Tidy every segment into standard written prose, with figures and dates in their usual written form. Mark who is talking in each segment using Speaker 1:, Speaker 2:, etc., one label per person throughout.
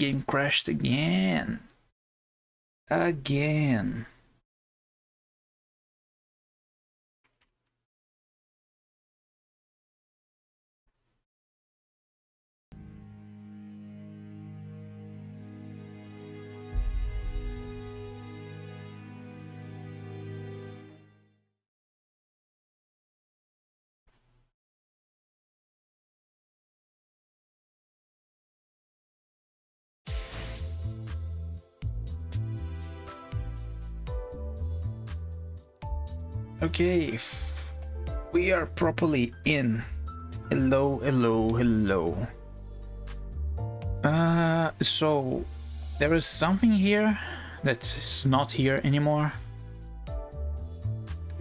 Speaker 1: game crashed again. Again. Okay, we are properly in. Hello, hello, hello. So there is something here that is not here anymore,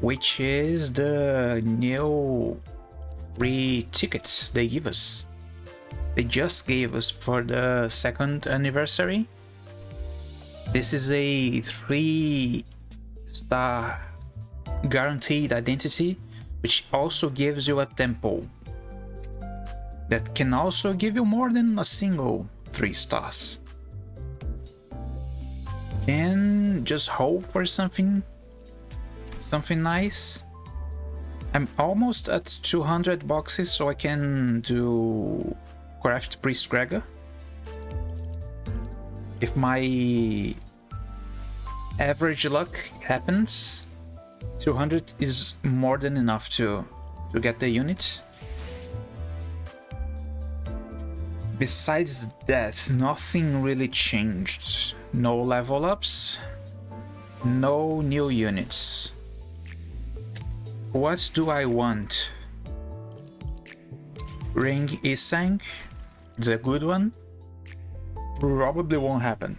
Speaker 1: which is the new free tickets they give us. They just gave us for the 2nd anniversary. This is a 3-star guaranteed identity, which also gives you a tempo that can also give you more than a single 3 stars. And just hope for something nice. I'm almost at 200 boxes, so I can do craft priest Gregor. If my average luck happens, 200 is more than enough to get the unit. Besides that, nothing really changed. No level ups, no new units. What do I want? Ring Isang, it's a good one. Probably won't happen.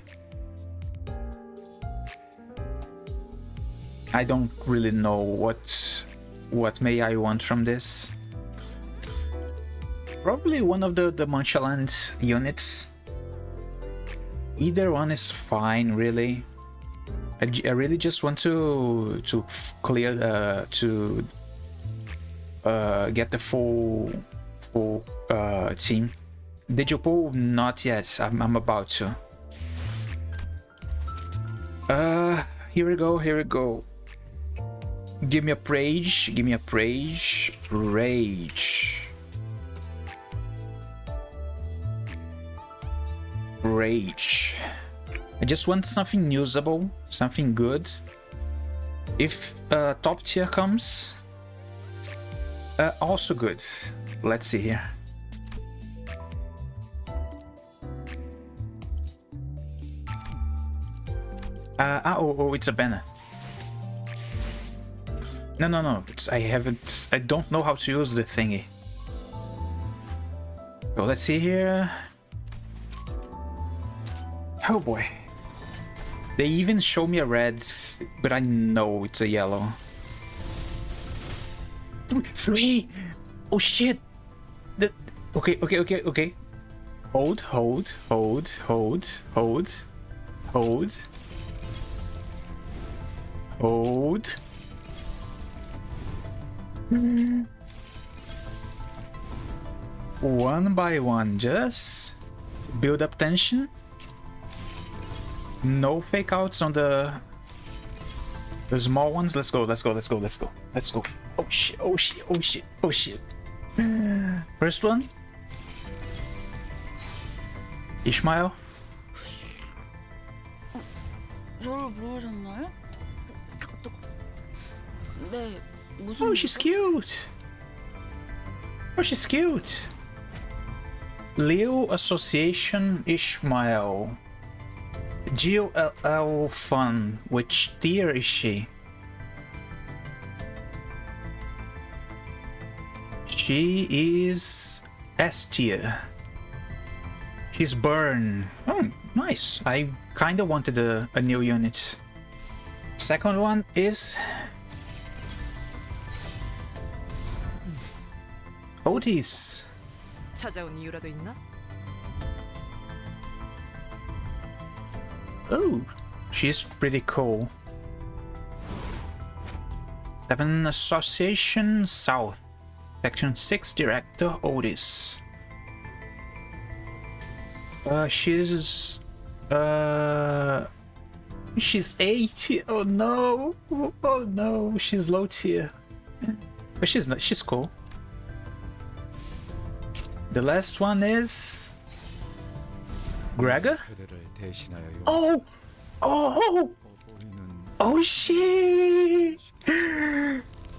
Speaker 1: I don't really know what may I want from this. Probably one of the Munchaland units. Either one is fine, really. I really just want to clear to get the full team. Did you pull? Not yet. I'm about to. Here we go. Here we go. Give me a Rage. Give me a Rage. Rage. Rage. I just want something usable, something good. If top tier comes, also good. Let's see here. Oh, it's a banner. No. I don't know how to use the thingy. So let's see here. Oh boy. They even show me a red, but I know it's a yellow. 3! Oh shit! Okay. Hold. One by one, just build up tension. No fake outs on the small ones. Let's go. Oh shit. First one. Ishmael. Oh, she's cute. Leo Association Ishmael. GLL Fun. Which tier is she? She is S tier. She's burn. Oh, nice. I kinda wanted a new unit. Second one is Otis.
Speaker 2: 찾아온 이유라도 있나?
Speaker 1: Oh, she's pretty cool. 7 Association South. Section 6 Director Otis. She's she's 80. Oh no. Oh no, she's low tier. But she's not, she's cool. The last one is Gregor. Oh, oh, oh shit!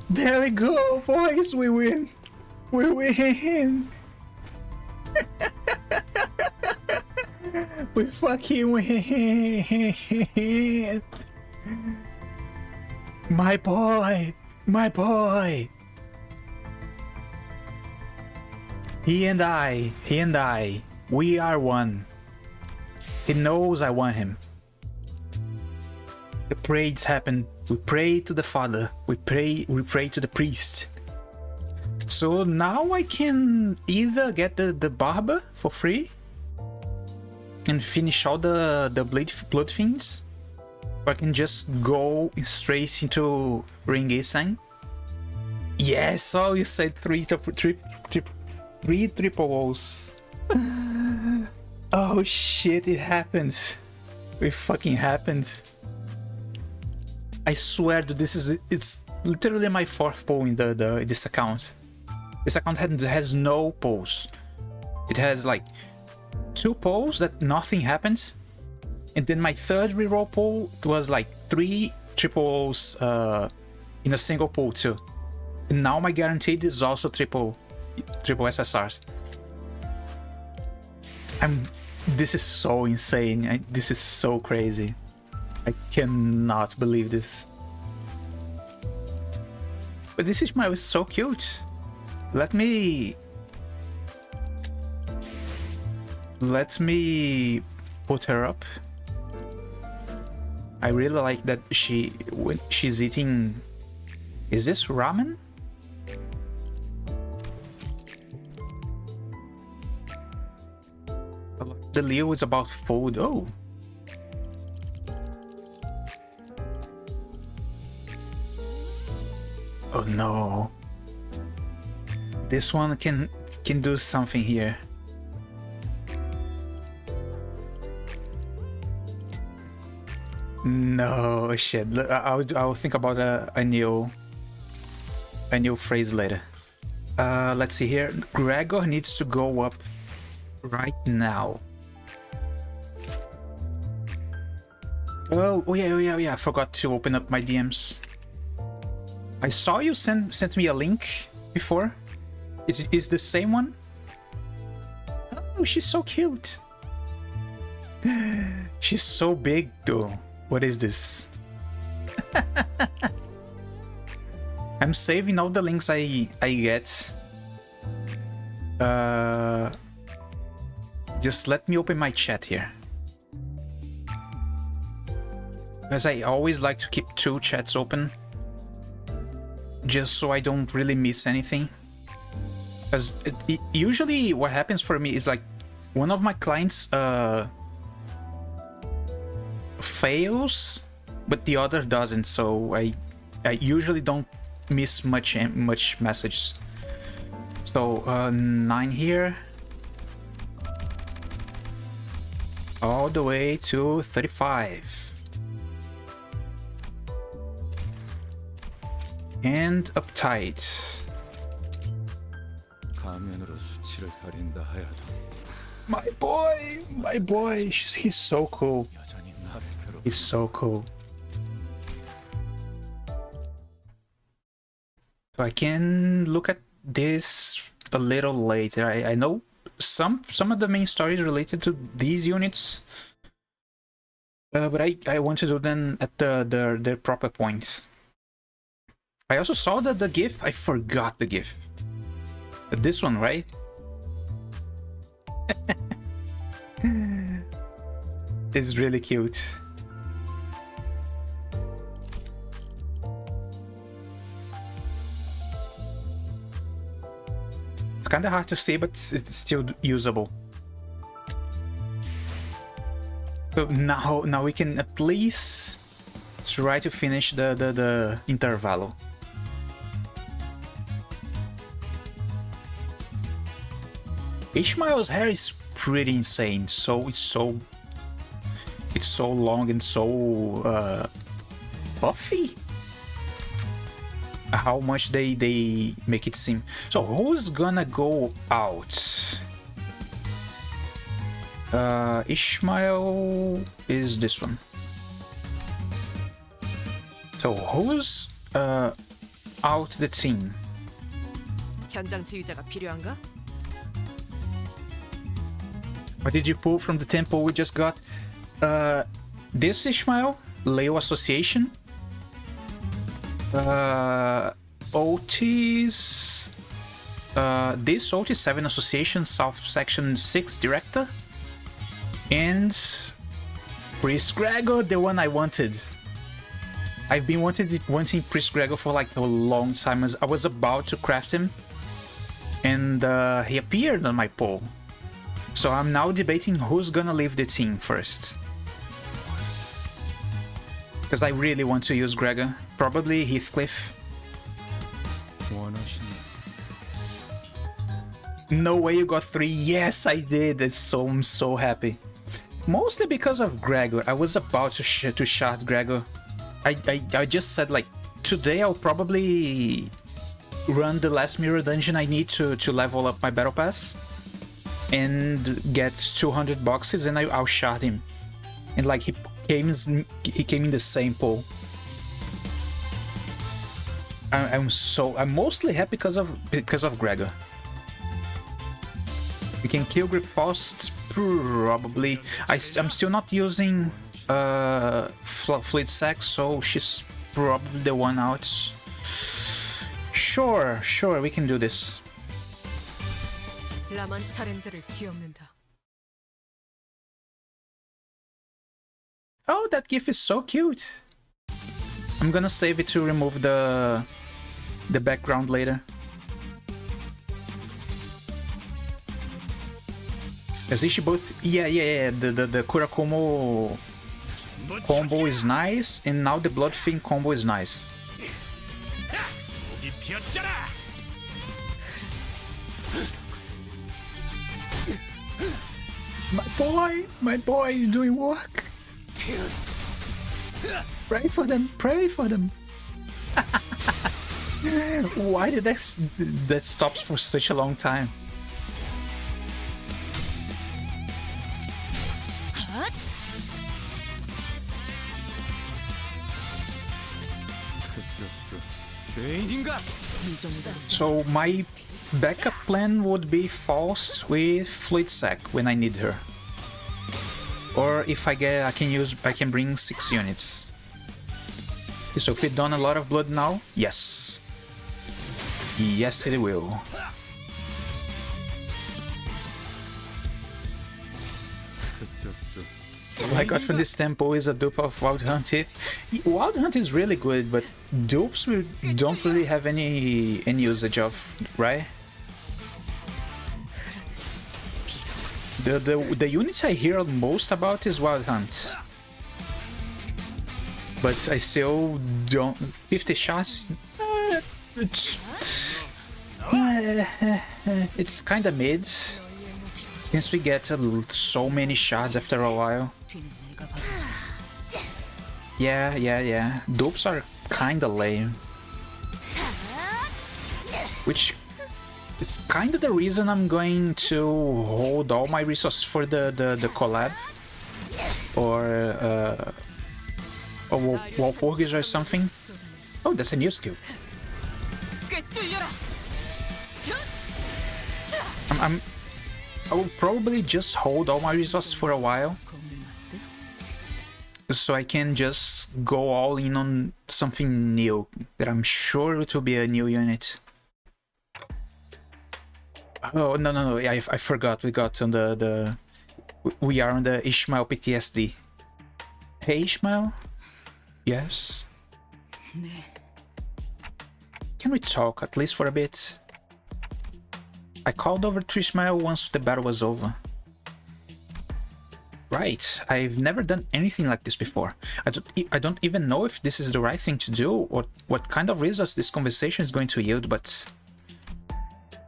Speaker 1: There we go, boys. We win. We win. We fucking win. My boy. My boy. He and I, we are one. He knows I want him. The parades happen. We pray to the Father. We pray to the priest. So now I can either get the barber for free and finish all the blood fiends, or I can just go straight into Ring Isang. Yes, oh, you said three triple O's. Oh shit, it happened. It fucking happened. I swear that it's literally my 4th poll in this account. This account has no polls. It has like 2 polls that nothing happens, and then my 3rd reroll poll was like 3 triple O's in a single poll too. And now my guaranteed is also triple SSRs. This is so insane. This is so crazy. I cannot believe this. But this Ishmael is so cute. Let me put her up. I really like that when she's eating. Is this ramen? The Leo is about food. Oh. Oh no. This one can do something here. No shit. I'll think about a new phrase later. Let's see here. Gregor needs to go up right now. Oh yeah. I forgot to open up my DMs. I saw you sent me a link before. Is the same one? Oh, she's so cute. She's so big though. What is this? I'm saving all the links I get. Just let me open my chat here. Because I always like to keep 2 chats open. Just so I don't really miss anything. Because usually what happens for me is like one of my clients fails, but the other doesn't. So I usually don't miss much messages. So 9 here, all the way to 35. And uptight. My boy, he's so cool. He's so cool. So I can look at this a little later. I know some of the main stories related to these units, but I want to do them at their proper points. I also saw that the GIF. I forgot the GIF. This one, right? It's really cute. It's kind of hard to see, but it's still usable. So now we can at least try to finish the Intervallo. Ishmael's hair is pretty insane. It's so long and so buffy. How much they make it seem. So who's gonna go out? Ishmael is this one. So who's out the team?
Speaker 2: 현장 지휘자가 필요한가?
Speaker 1: What did you pull from the temple we just got? This Ishmael, Leo Association. Otis. This Otis 7 Association, South Section 6 Director. And Priest Gregor, the one I wanted. I've been wanting Priest Gregor for like a long time. I was about to craft him, and he appeared on my poll. So I'm now debating who's gonna leave the team first. Because I really want to use Gregor. Probably Heathcliff. No way you got 3. Yes, I did. I'm so happy. Mostly because of Gregor. I was about to shot Gregor. I just said, like, today I'll probably run the last mirror dungeon I need to level up my battle pass and get 200 boxes, and I'll shot him. And like he came in the same pool. I'm mostly happy because of Gregor. We can kill Grip Faust probably. I'm still not using Fleet Sack, so she's probably the one out. Sure, we can do this.
Speaker 2: 라만 사람들을 뒤엎는다.
Speaker 1: Oh, that gif is so cute. I'm gonna save it to remove the background later. Is she both? Yeah. The Kurakumo combo is nice, and now the Blood Fiend combo is nice. My boy, you're doing work. Pray for them. Why did that stops for such a long time? So my backup plan would be Faust with Fleet Sack when I need her. Or if I can bring 6 units. So if it done a lot of blood now, yes. Yes, it will. What I got from this temple is a dupe of Wild Hunt. Wild Hunt is really good, but dupes we don't really have any usage of, right? The unit I hear most about is Wild Hunt. But I still don't... 50 shots? It's kinda mid. Since we get so many shots after a while. Yeah. Dupes are kinda lame. Which is kinda the reason I'm going to hold all my resources for the collab. Or Walpurgis or something. Oh, that's a new skill. I will probably just hold all my resources for a while, so I can just go all in on something new, that I'm sure it will be a new unit. Oh, no, I forgot, we got on we are on the Ishmael PTSD. Hey Ishmael? Yes? Can we talk, at least for a bit? I called over to Ishmael once the battle was over. Right, I've never done anything like this before. I don't even know if this is the right thing to do, or what kind of results this conversation is going to yield, but...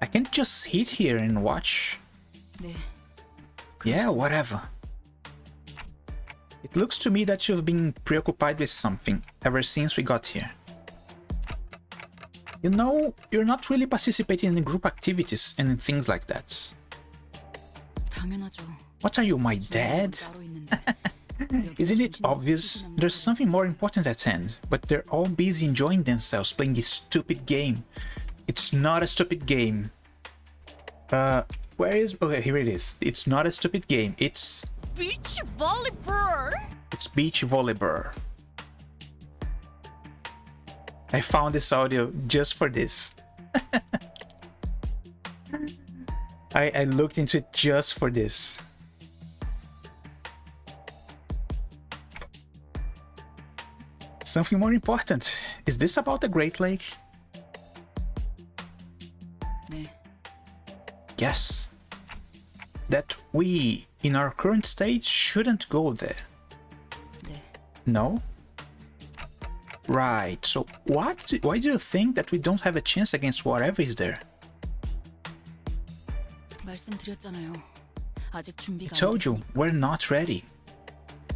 Speaker 1: I can't just sit here and watch. Yeah, whatever. It looks to me that you've been preoccupied with something ever since we got here. You know, you're not really participating in group activities and in things like that.
Speaker 3: 당연하죠.
Speaker 1: What are you, my dad? Isn't it obvious? There's something more important at hand, but they're all busy enjoying themselves playing this stupid game. It's not a stupid game. Where is... Okay, here it is. It's not a stupid game. It's...
Speaker 3: Beach volleyball.
Speaker 1: It's beach volleyball. I found this audio just for this. I looked into it just for this. Something more important. Is this about the Great Lake?
Speaker 3: 네.
Speaker 1: Yes. That we, in our current state, shouldn't go there.
Speaker 3: 네.
Speaker 1: No? Right, so why do you think that we don't have a chance against whatever is there?
Speaker 3: 말씀드렸잖아요. 아직 준비가
Speaker 1: I told you, we're not ready.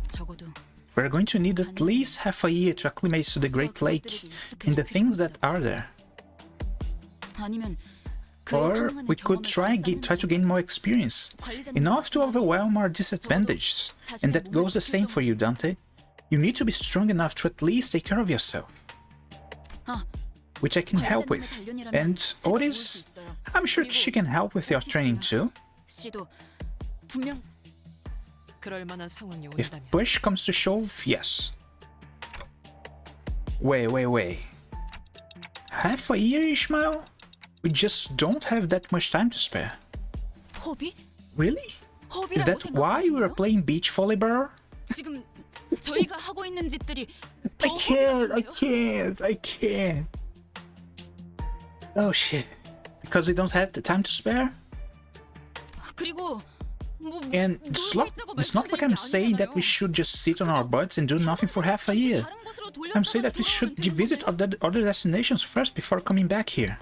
Speaker 3: 적어도
Speaker 1: We're going to need at least half a year to acclimate to the Great Lake and the things that are there.
Speaker 3: 아니면
Speaker 1: Or we could try to gain more experience, enough to overwhelm our disadvantages. And that goes the same for you, Dante. You need to be strong enough to at least take care of yourself. Which I can help with. And Otis, I'm sure she can help with your training too.
Speaker 3: 씨도 분명
Speaker 2: 그럴 만한 상황이
Speaker 1: If
Speaker 2: 온다면
Speaker 1: push comes to shove, yes. Wait. Half a year, Ishmael? We just don't have that much time to spare.
Speaker 3: 허비?
Speaker 1: Really? Is
Speaker 3: 허비라고
Speaker 1: that why we were
Speaker 3: 생각하시나요?
Speaker 1: playing beach volleyball?
Speaker 3: 지금 저희가 하고 있는 짓들이 더
Speaker 1: I can't, I
Speaker 3: 허비
Speaker 1: can't, I can't. Oh shit. Because we don't have the time to spare?
Speaker 3: 그리고 뭐
Speaker 1: And it's not like I'm saying that we should just sit on our butts and do nothing for half a year. I'm saying that we should visit other destinations first before coming back here.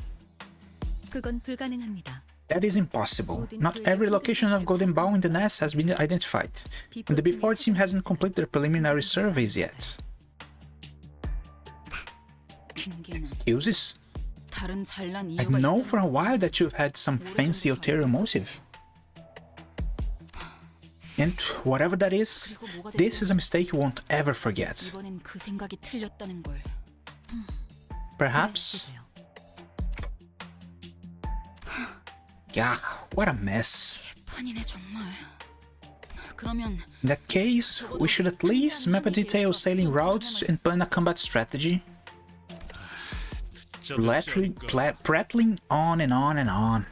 Speaker 3: 그건 불가능합니다.
Speaker 1: That is impossible. Not every location of Golden Bow in the nest has been identified, and the before team hasn't completed their preliminary surveys yet.
Speaker 3: 핑계는
Speaker 1: Excuses?
Speaker 3: 다른 잘난
Speaker 1: I
Speaker 3: 이유가
Speaker 1: know
Speaker 3: 있다는
Speaker 1: for a while that you've had some fancy ulterior motive. And whatever that is, this is a mistake you won't ever forget.
Speaker 3: 이번엔 그 생각이 틀렸다는 걸
Speaker 1: Perhaps? Yeah, what a mess.
Speaker 3: 판이네 정말. 그러면
Speaker 1: In that case, we should at least map a detailed sailing routes and plan a combat strategy. Prattling on and on and on.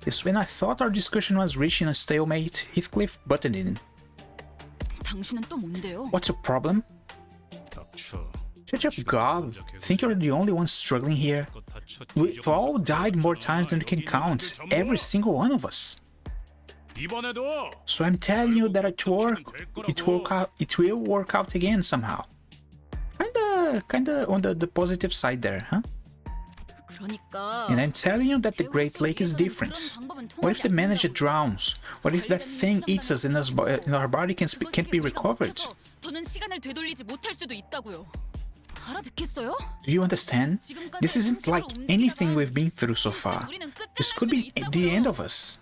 Speaker 1: It's when I thought our discussion was reaching a stalemate, Heathcliff butted in.
Speaker 3: 당신은 또 뭔데요?
Speaker 1: What's your problem? Shut up, God. Think you're the only one struggling here? We've all died more times than we can count, every single one of us. So I'm telling you that it will work out again somehow. Kinda on the positive side there, huh?
Speaker 3: 그러니까
Speaker 1: And I'm telling you that the Great Lake is different. What if the manager drowns? What if that thing eats us and our body can't be recovered?
Speaker 3: 더는 시간을 되돌리지 못할 수도 있다고요. 알아듣겠어요?
Speaker 1: Do you understand? This isn't like anything we've been through so far. This could be the end of us.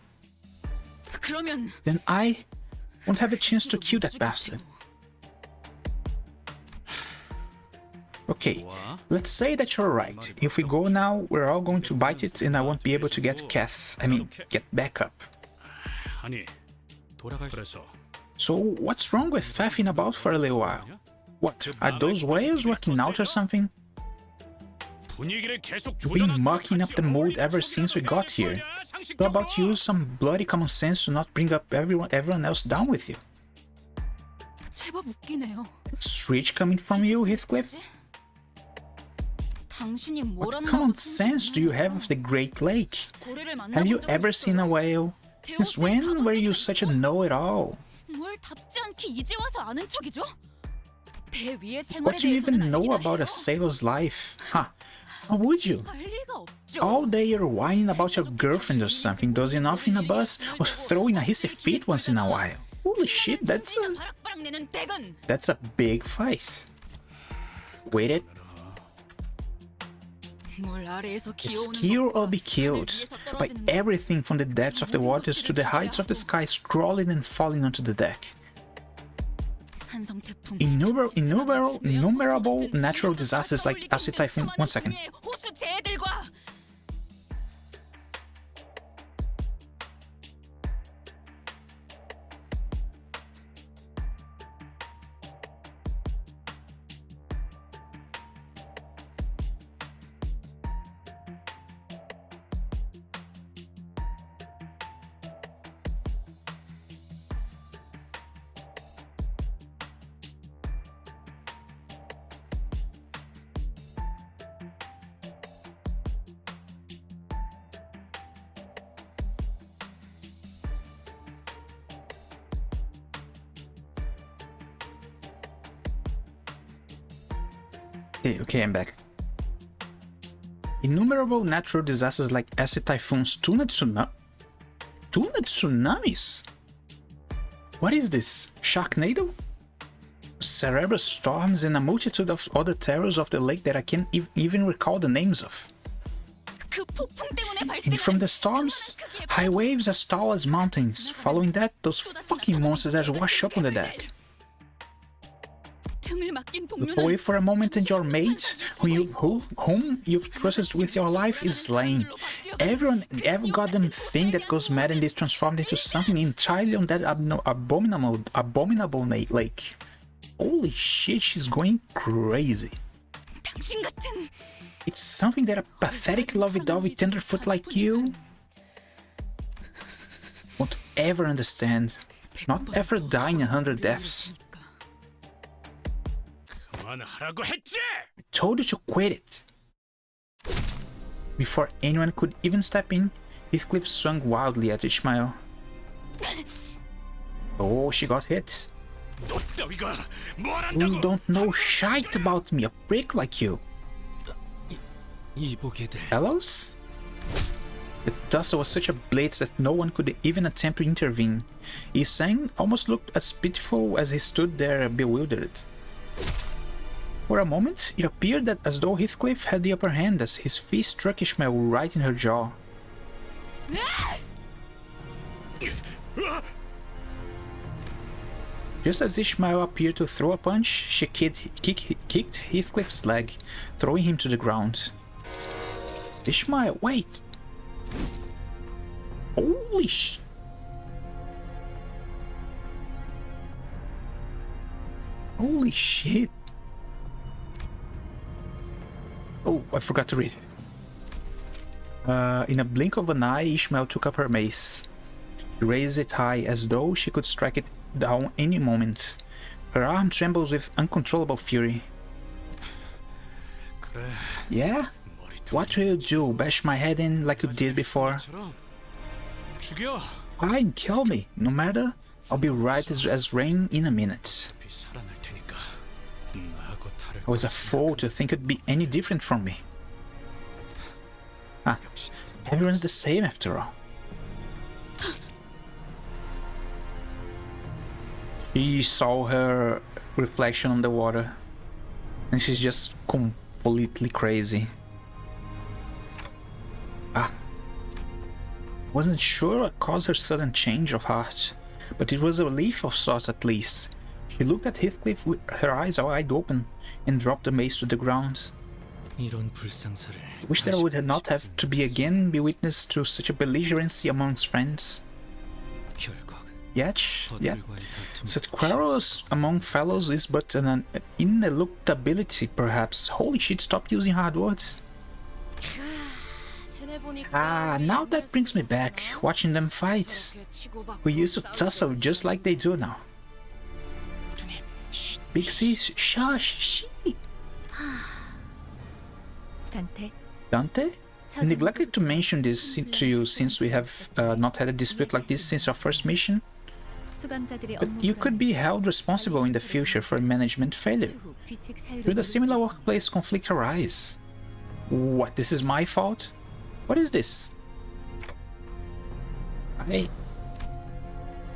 Speaker 3: 그러면
Speaker 1: Then I won't have a chance to kill that bastard. Okay, let's say that you're right. If we go now, we're all going to bite it and I won't be able to get get back up. So what's wrong with faffing about for a little while? What, are those whales working out or something? We've been mucking up the mood ever since we got here. How about you use some bloody common sense to not bring up everyone else down with you?
Speaker 3: 제법 웃기네요.
Speaker 1: It's rich coming from you, Heathcliff.
Speaker 3: 당신이
Speaker 1: What
Speaker 3: 뭘
Speaker 1: common
Speaker 3: 안다고
Speaker 1: sense do you have of the Great Lake?
Speaker 3: 고래를
Speaker 1: Have you
Speaker 3: 만나본
Speaker 1: ever
Speaker 3: 적이
Speaker 1: seen a
Speaker 3: 있어요?
Speaker 1: whale? Since when were you such a know-it-all?
Speaker 3: 뭘 답지 않게 이제 와서 아는 척이죠? 배 위의 생활에
Speaker 1: What do you
Speaker 3: 대해서는
Speaker 1: even know
Speaker 3: 알기나
Speaker 1: about a
Speaker 3: 해요?
Speaker 1: sailor's life? Huh. How would you?
Speaker 3: 할 리가 없죠.
Speaker 1: All day you're whining about your girlfriend or something, dozing off in a bus, or throwing a hissy fit once in a while. Holy shit, that's
Speaker 3: 바락바락 내는 대건.
Speaker 1: a big fight. Wait it.
Speaker 3: 물 아래에서
Speaker 1: It's
Speaker 3: 기어오는
Speaker 1: kill or
Speaker 3: 것과
Speaker 1: be
Speaker 3: 하늘
Speaker 1: killed
Speaker 3: 위에서
Speaker 1: by
Speaker 3: 떨어지는 것.
Speaker 1: everything from the depths of the waters to the heights of the sky, scrolling and falling onto the deck.
Speaker 3: 산성 태풍.
Speaker 1: Innumerable natural disasters like acid typhoon. 1 second.
Speaker 3: 호수 재해들과
Speaker 1: Okay, I'm back. Innumerable natural disasters like acid typhoons, tuna tsunamis? What is this? Sharknado? Cerebral storms and a multitude of other terrors of the lake that I can't even recall the names of.
Speaker 3: 그 폭풍 때문에
Speaker 1: And from
Speaker 3: 발생하는
Speaker 1: the storms, high waves as tall as mountains. Following that, those fucking monsters that wash up on the deck.
Speaker 3: 등을 맡긴
Speaker 1: Look away
Speaker 3: 동료는
Speaker 1: for a moment and your mate, whom you've trusted with your life, is slain. Every goddamn thing that goes mad and is transformed into something entirely on that abominable lake. Holy shit, she's going crazy.
Speaker 3: 당신 같은
Speaker 1: It's something that a pathetic lovey-dovey tenderfoot like you won't ever understand. Not ever dying 100 deaths.
Speaker 4: 그만하라고 했지!
Speaker 1: I told you to quit it. Before anyone could even step in, Heathcliff swung wildly at Ishmael. Oh, she got hit.
Speaker 4: 너 따위가 뭘
Speaker 1: You
Speaker 4: 안다고!
Speaker 1: don't know shite about me, a prick like you.
Speaker 4: 이 보게 돼.
Speaker 1: Hellos? The tussle was such a blitz that no one could even attempt to intervene. Isang almost looked as pitiful as he stood there bewildered. For a moment, it appeared that as though Heathcliff had the upper hand as his fist struck Ishmael right in her jaw. Just as Ishmael appeared to throw a punch, she kicked Heathcliff's leg, throwing him to the ground. Ishmael, wait! Holy sh... Holy shit! Oh, I forgot to read. In a blink of an eye, Ishmael took up her mace. She raised it high as though she could strike it down any moment. Her arm trembles with uncontrollable fury.
Speaker 4: 그래,
Speaker 1: Yeah? What will you do? Bash my head in like you did before?
Speaker 4: 처럼 죽여.
Speaker 1: Fine, kill me. No matter, I'll be right as rain in a minute.
Speaker 4: 비 살아날 테니까. 나하고 다를
Speaker 1: I was a fool to think it'd be any different from me. Ah,
Speaker 4: 역시
Speaker 1: everyone's the same after all. She saw her reflection on the water, and she's just completely crazy. Ah, wasn't sure what caused her sudden change of heart, but it was a relief of sorts at least. She looked at Heathcliff with her eyes wide open and dropped the mace to the ground.
Speaker 4: 이런 불상사를
Speaker 1: Wish that I would not have to be witness to such a belligerency amongst friends.
Speaker 4: 결국
Speaker 1: Yet,
Speaker 4: 벗들과의 다툼.
Speaker 1: such quarrels among fellows is but an ineluctability, perhaps. Holy shit, stop using hard words. Ah, now that brings me back, watching them fight. We used to tussle just like they do now. Big C, shush, she. Dante? I neglected to mention this to you since we have not had a dispute like this since our first mission. But you could be held responsible in the future for management failure. Should a similar workplace conflict arise? What? This is my fault? What is this?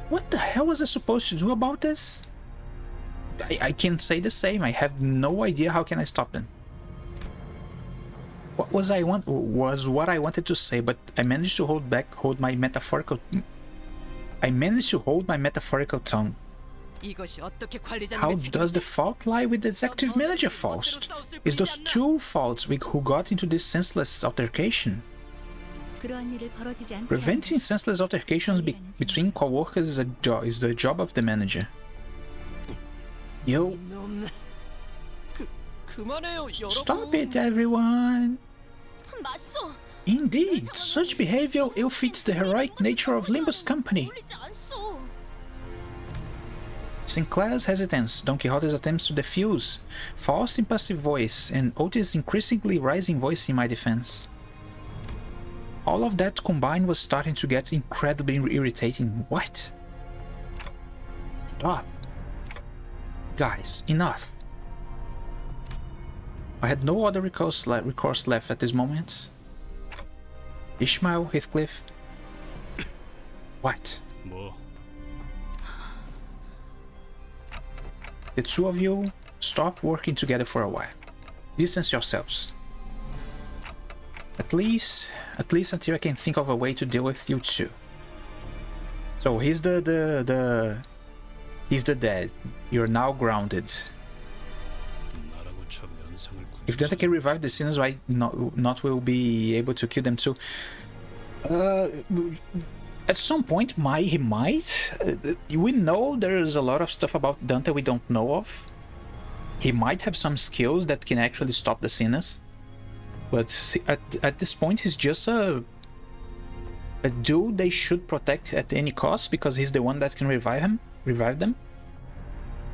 Speaker 1: What the hell was I supposed to do about this? I can say the same. I have no idea how can I stop them. What was what I wanted to say, but I managed to hold my metaphorical tongue.
Speaker 3: 이것이 어떻게 관리자님의
Speaker 1: How does the
Speaker 3: 책임이지?
Speaker 1: fault lie with the executive manager Faust? It's those two faults who got into this senseless altercation.
Speaker 5: 그러한 일을 벌어지지 않게
Speaker 1: Preventing senseless altercations between co-workers is the job of the manager. Yo,
Speaker 3: 이놈. 그만해요, 여러분.
Speaker 1: stop it, everyone!
Speaker 3: 맞소.
Speaker 1: Indeed, such behavior ill-fits the heroic nature of Limbus Company.
Speaker 3: 어울리지 않소.
Speaker 1: Sinclair's hesitance, Don Quixote's attempts to defuse, Faust's impassive voice, and Otis' increasingly rising voice in my defense. All of that combined was starting to get incredibly irritating. What? Stop. Guys, enough. I had no other recourse left at this moment. Ishmael, Heathcliff. What?
Speaker 4: 뭐?
Speaker 1: The two of you stop working together for a while. Distance yourselves. At least until I can think of a way to deal with you two. So he's the dead. You're now grounded.
Speaker 4: 나라고 저 면상을
Speaker 1: If Dante can revive the sinners, why not will be able to kill them too? At some point, he might. We know there's a lot of stuff about Dante we don't know of. He might have some skills that can actually stop the sinners. But at this point, he's just a dude they should protect at any cost because he's the one that can revive them.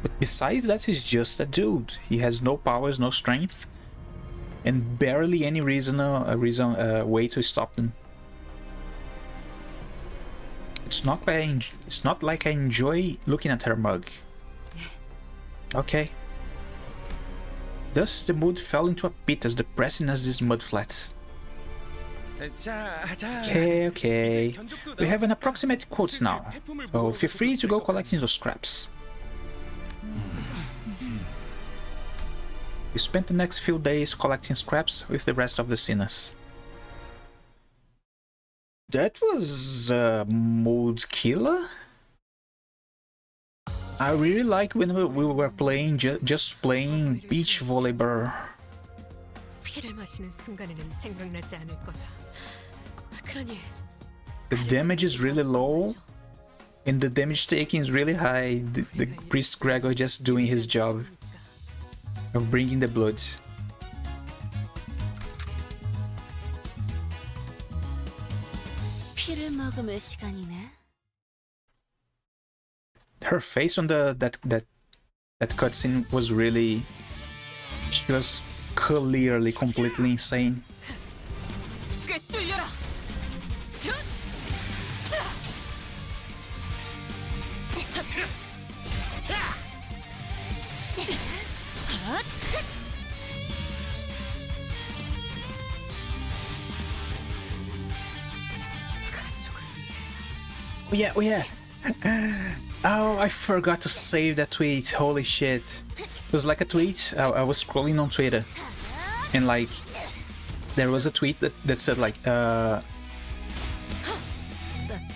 Speaker 1: But besides that, he's just a dude. He has no powers, no strength, and barely any way to stop them. It's not like I enjoy looking at her mug. Okay. Thus, the mood fell into a pit as depressing as this mud flat. Okay. We have an approximate quotes now, so feel free to go collecting those scraps. We spent the next few days collecting scraps with the rest of the sinners. That was a mood killer. I really like when we were playing just playing beach volleyball.
Speaker 2: 피를 마시는 순간에는 생각나지 않을 거다. 그러니
Speaker 1: The damage is really low, and the damage taken is really high. The priest Gregor just doing his job of bringing the blood.
Speaker 5: 피를 머금을 시간이네.
Speaker 1: Her face on that cutscene was really, she was clearly completely insane.
Speaker 3: 꿰뚫려라.
Speaker 1: Oh yeah. Oh, I forgot to save that tweet. Holy shit. It was like a tweet. I was scrolling on Twitter, and like there was a tweet that said like the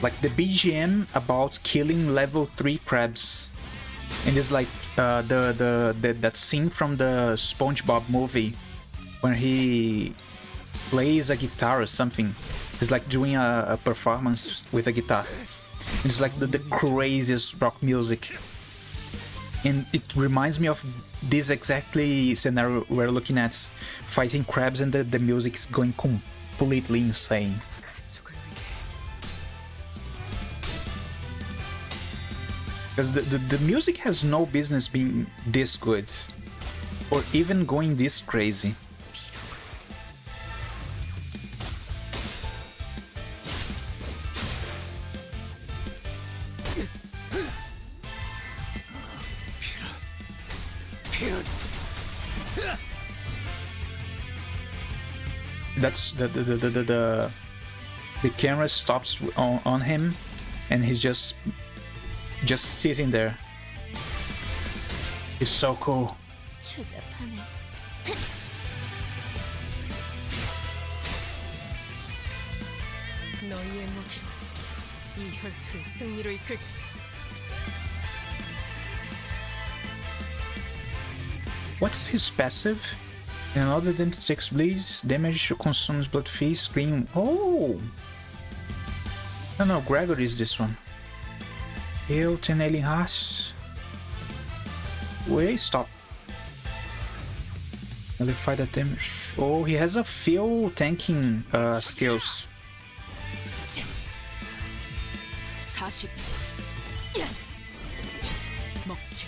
Speaker 1: BGM about killing level 3 crabs, and it's like that scene from the SpongeBob movie when he plays a guitar or something. It's like doing a performance with a guitar. It's like the craziest rock music, and it reminds me of this exactly scenario we're looking at, fighting crabs, and the music is going completely insane. Because the music has no business being this good, or even going this crazy. that's the camera stops on him, and he's just sitting there. It's so cool.
Speaker 5: 추잡하네.
Speaker 2: 너희의 무기로 이 혈투를 승리로 이끌.
Speaker 1: What's his passive? In another than 6 bleeds, damage consumes blood feast, scream. Oh! No, Gregory is this one. Heal, 10 alien hearts. Wait, stop. Nullify that damage. Oh, he has a few tanking skills.
Speaker 3: 40. 먹지.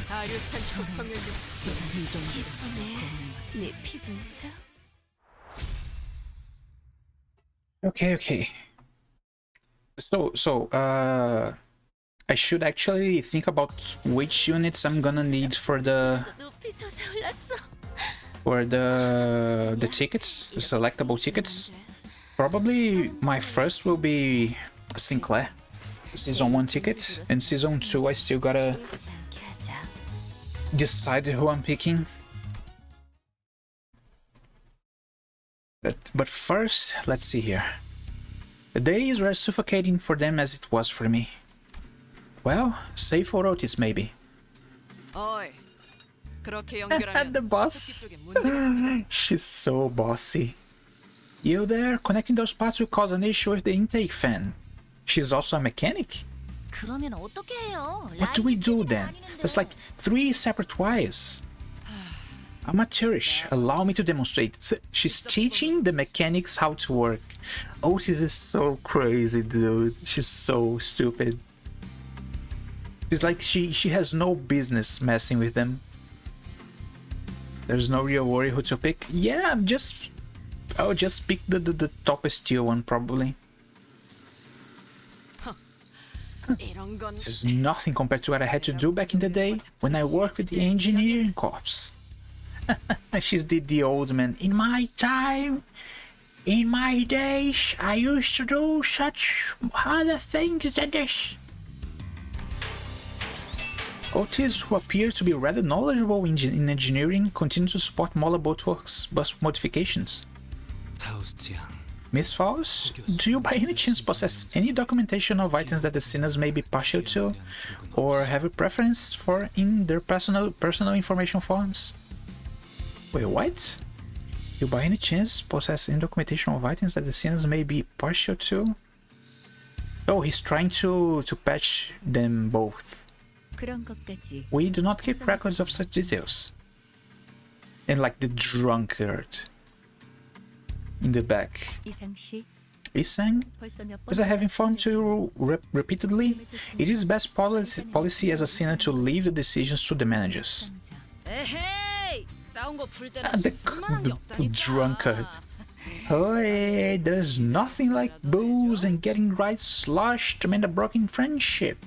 Speaker 2: 아류탄 폭풍을
Speaker 5: 이번에 네 피분수?
Speaker 1: Okay. So, I should actually think about which units I'm gonna need for the
Speaker 5: 높이 솟아올랐어.
Speaker 1: tickets, the selectable tickets. Probably my first will be Sinclair, Season 1 ticket, and Season 2 I still gotta
Speaker 5: 잃지 않게 하자.
Speaker 1: decide who I'm picking. But first, let's see here. The days were as suffocating for them as it was for me. Well, save for Otis maybe.
Speaker 3: 어이. 그렇게
Speaker 1: And
Speaker 3: 연결하면
Speaker 1: the boss.
Speaker 3: 쪽에 문제가 생기잖아.
Speaker 1: She's so bossy. You there? Connecting those parts will cause an issue with the intake fan. She's also a mechanic?
Speaker 5: 그러면 어떻게 해요?
Speaker 1: What do we do then? There's like 3 separate wires. Amateurish, allow me to demonstrate. She's teaching the mechanics how to work. Otis is so crazy, dude. She's so stupid. It's like she has no business messing with them. There's no real worry who to pick. Yeah, I'll just pick the toppest tier one probably.
Speaker 3: 이런 건
Speaker 1: This is nothing compared to what I had to do back in the day when I worked with the engineering corps. She's the old man. In my time, in my days, I used to do such other things than this. Otis, who appears to be rather knowledgeable in engineering, continues to support Mola Boatworks bus modifications.
Speaker 4: 파우스티안.
Speaker 1: Miss Faust, do you by any chance possess any documentation of items that the sinners may be partial to, or have a preference for in their personal information forms? Wait, what? You by any chance possess any documentation of items that the sinners may be partial to? Oh, he's trying to patch them both.
Speaker 5: 그런 것까지.
Speaker 1: We do not keep records of such details. And like the drunkard in the back.
Speaker 5: 이상 씨,
Speaker 1: Isang,
Speaker 5: 벌써 몇
Speaker 1: as
Speaker 5: 번
Speaker 1: I have informed you repeatedly, it is best policy as a sinner to leave the decisions to the managers.
Speaker 3: 에헤이! 싸운 거 풀 때는
Speaker 1: The
Speaker 3: 쓸만한 게 없다니까.
Speaker 1: drunkard. Oh, hey, there's nothing like booze and getting right sloshed to mend a broken friendship.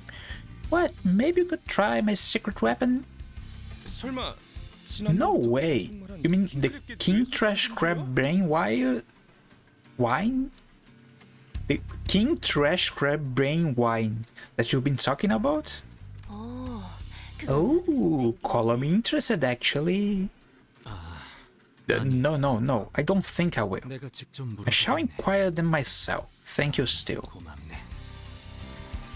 Speaker 1: What? Maybe you could try my secret weapon?
Speaker 4: 설마
Speaker 1: No way. You mean the King Trash Crab Brain Wine? The King Trash Crab Brain Wine that you've been talking about?
Speaker 5: 오,
Speaker 1: Oh, color me interested actually. No, I don't think I will.
Speaker 4: 내가 직접
Speaker 1: I shall
Speaker 4: 물어보겠네.
Speaker 1: inquire them myself. Thank you still.
Speaker 4: 고맙네.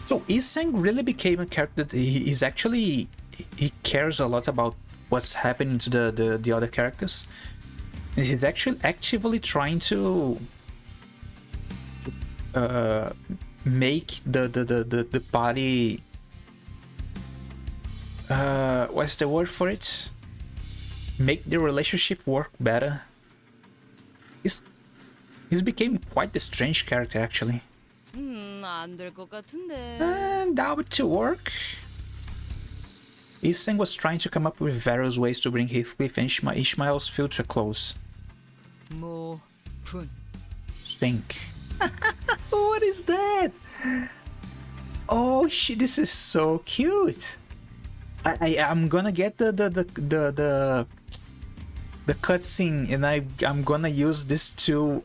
Speaker 1: So Isang really became a character that he's actually he cares a lot about what's happening to the other characters. And he's actually actively trying to make the party what's the word for it? Make the relationship work better. He's became quite a strange character actually.
Speaker 3: 안 될 것 같은데.
Speaker 1: And that to work. Isang was trying to come up with various ways to bring Heathcliff and Ishmael's field to a close.
Speaker 3: 뭐, 분.
Speaker 1: Think. What is that? Oh shit, this is so cute. I'm gonna get the cutscene, and I'm gonna use this tool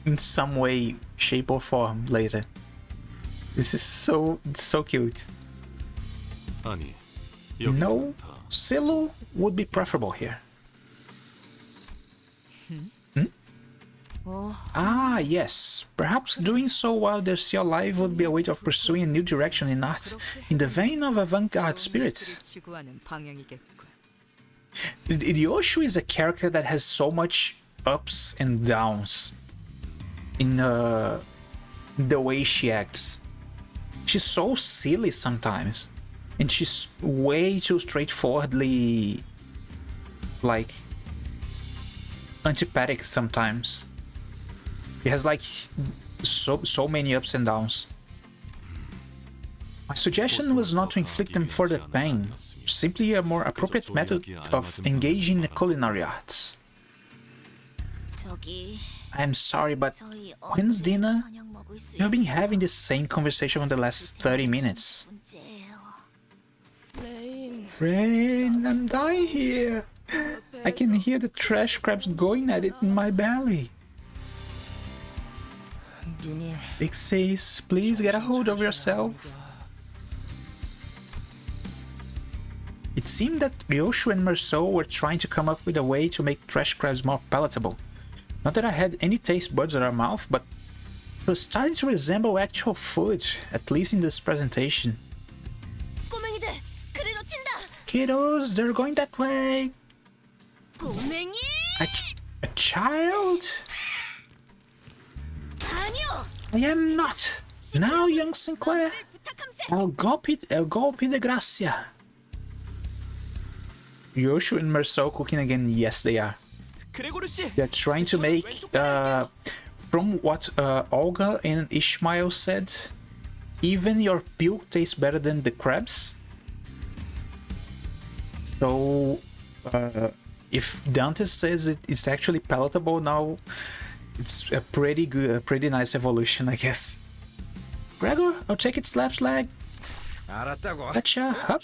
Speaker 1: in some way, shape, or form later. This is so cute.
Speaker 4: 아니,
Speaker 1: No, Silo would be preferable here. Ah, yes. Perhaps doing so while they're still alive would be a way of pursuing a new direction in art, in the vein of avant-garde spirit.
Speaker 3: 추구하는 방향이겠군.
Speaker 1: Ryoshu is a character that has so much ups and downs in the way she acts. She's so silly sometimes, and she's way too straightforwardly, like, antipathic sometimes. She has like so many ups and downs. My suggestion was not to inflict them further pain, simply a more appropriate method of engaging in the culinary arts.
Speaker 5: 저기
Speaker 1: I'm sorry, but
Speaker 5: 저희
Speaker 1: when's dinner?
Speaker 5: 저녁 먹을 수
Speaker 1: You've been
Speaker 5: 있어요?
Speaker 1: having the same conversation for the last 30 minutes.
Speaker 5: 문제예요.
Speaker 3: 레인,
Speaker 1: Rain, I'm dying here. I can hear the trash crabs going at it in my belly.
Speaker 4: 누님.
Speaker 1: Big Sis, please get a hold of yourself. It seemed that Ryoshu and Merceau were trying to come up with a way to make trash crabs more palatable. Not that I had any taste buds in our mouth, but it was starting to resemble actual food, at least in this presentation.
Speaker 5: 꼬맹이들 그리로 튄다.
Speaker 1: Kiddos, they're going that way.
Speaker 5: 꼬맹이?
Speaker 1: A child?
Speaker 5: 아니요.
Speaker 1: I am not. Now, young Sinclair.
Speaker 5: 부탁함세.
Speaker 1: El golpe de gracia. Ryoshu and Merceau cooking again. Yes, they are.
Speaker 4: 그레고르 씨.
Speaker 1: They're trying to make, from what Olga and Ishmael said, even your puke tastes better than the crabs. So, if Dante says it's actually palatable now, it's a pretty good, a pretty nice evolution, I guess. Gregor, I'll take its left leg.
Speaker 4: 알았다고.
Speaker 1: Gotcha. Hup.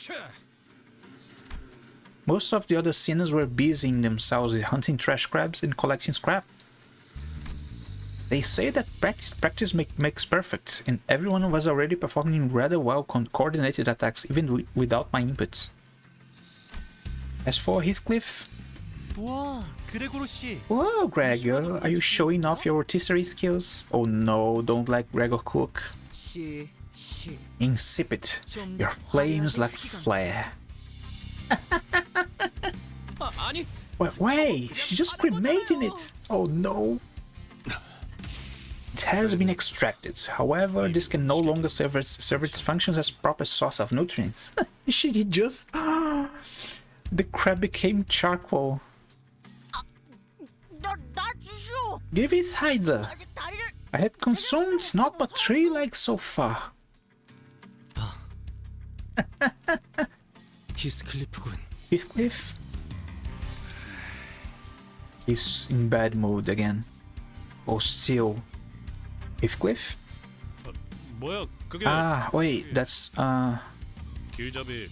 Speaker 1: Most of the other sinners were busying themselves with hunting trash crabs and collecting scrap. They say that practice makes perfect, and everyone was already performing rather well coordinated attacks even without my inputs. As for Heathcliff...
Speaker 4: 와, 그레고르 씨.
Speaker 1: Whoa, Gregor, are you showing off your rotisserie skills? Oh no, don't let Gregor cook.
Speaker 3: 씨.
Speaker 1: Insipid. Your flames lack flair.
Speaker 4: 아니.
Speaker 1: Wait, she's just cremating it! Oh no! It has been extracted. However, this can no longer serve its functions as proper source of nutrients. She just... The crab became charcoal.
Speaker 5: 나 주시오.
Speaker 1: Give it, Hyder.
Speaker 5: 아직 다리를
Speaker 1: I had consumed not but 3 legs so far.
Speaker 4: 히스클리프군.
Speaker 1: Heathcliff? He's in bad mood again. Oh, still. Heathcliff?
Speaker 4: 뭐야, 그게
Speaker 1: Ah, wait, that's,
Speaker 4: 길잡이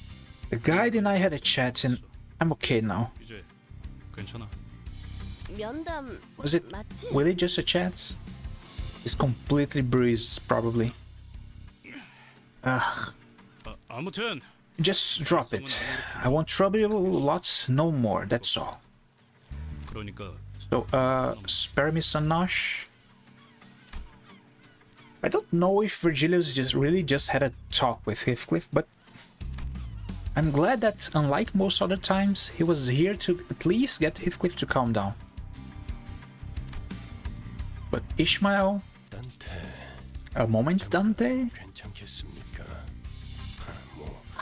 Speaker 1: the guide and I had a chat and I'm okay now.
Speaker 4: 이제 괜찮아.
Speaker 5: 면담
Speaker 1: Was it
Speaker 5: 맞지?
Speaker 1: really just a chat? It's completely bruised, probably. Ugh,
Speaker 4: 아무튼
Speaker 1: just drop it. I won't trouble you a lot, no more, that's all.
Speaker 4: 그러니까
Speaker 1: So, spare me some nosh. I don't know if Virgilius just had a talk with Heathcliff, but I'm glad that, unlike most other times, he was here to at least get Heathcliff to calm down. But Ishmael... A moment, Dante?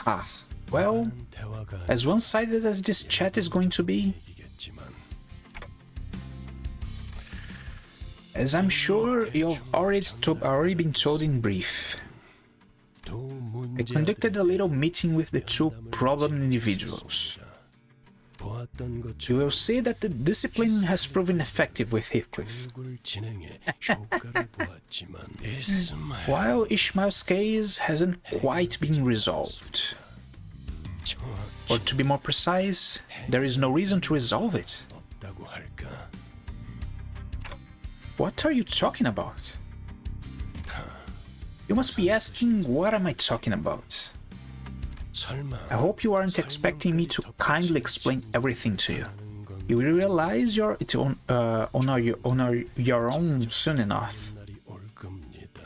Speaker 1: Ah, well, as one-sided as this chat is going to be, as I'm sure you've already been told in brief, I conducted a little meeting with the 2 problem individuals. You will see that the discipline has proven effective with Heathcliff. While Ishmael's case hasn't quite been resolved. Or to be more precise, there is no reason to resolve it.
Speaker 6: 없다고 할까?
Speaker 1: What are you talking about? You must be asking, what am I talking about?
Speaker 6: 설마
Speaker 1: I hope you aren't expecting me to kindly explain everything to you. You will realize you're on your own soon enough.
Speaker 6: 날이 올 겁니다.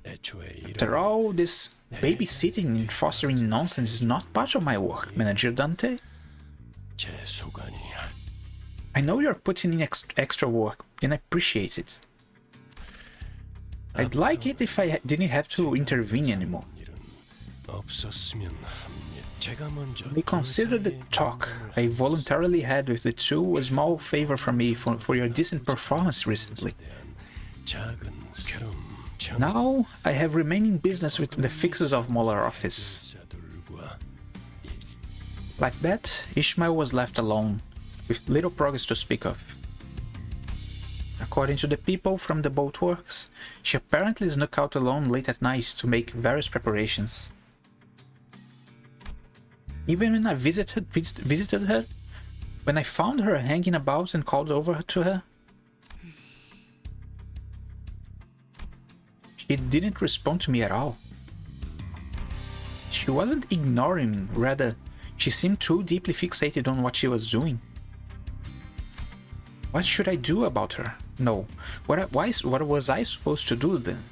Speaker 6: 애초에
Speaker 1: After all, this babysitting and fostering nonsense is not part of my work, Manager Dante.
Speaker 6: 제 소관이
Speaker 1: I know you're putting in extra work, and I appreciate it. I'd like it if I didn't have to intervene anymore.
Speaker 6: 일은 없었으면 합니다. 제가 먼저
Speaker 1: We consider the talk I voluntarily had with the two a small favor from me for your decent performance recently.
Speaker 6: 작은 스케럼
Speaker 1: Now I have remaining business with the fixers of Molar office.
Speaker 6: 전사들과
Speaker 1: Like that, Ishmael was left alone, with little progress to speak of. According to the people from the boatworks, she apparently snuck out alone late at night to make various preparations. Even when I visited her, when I found her hanging about and called over to her, she didn't respond to me at all. She wasn't ignoring me, rather, she seemed too deeply fixated on what she was doing. What should I do about her? No. What was I supposed to do then?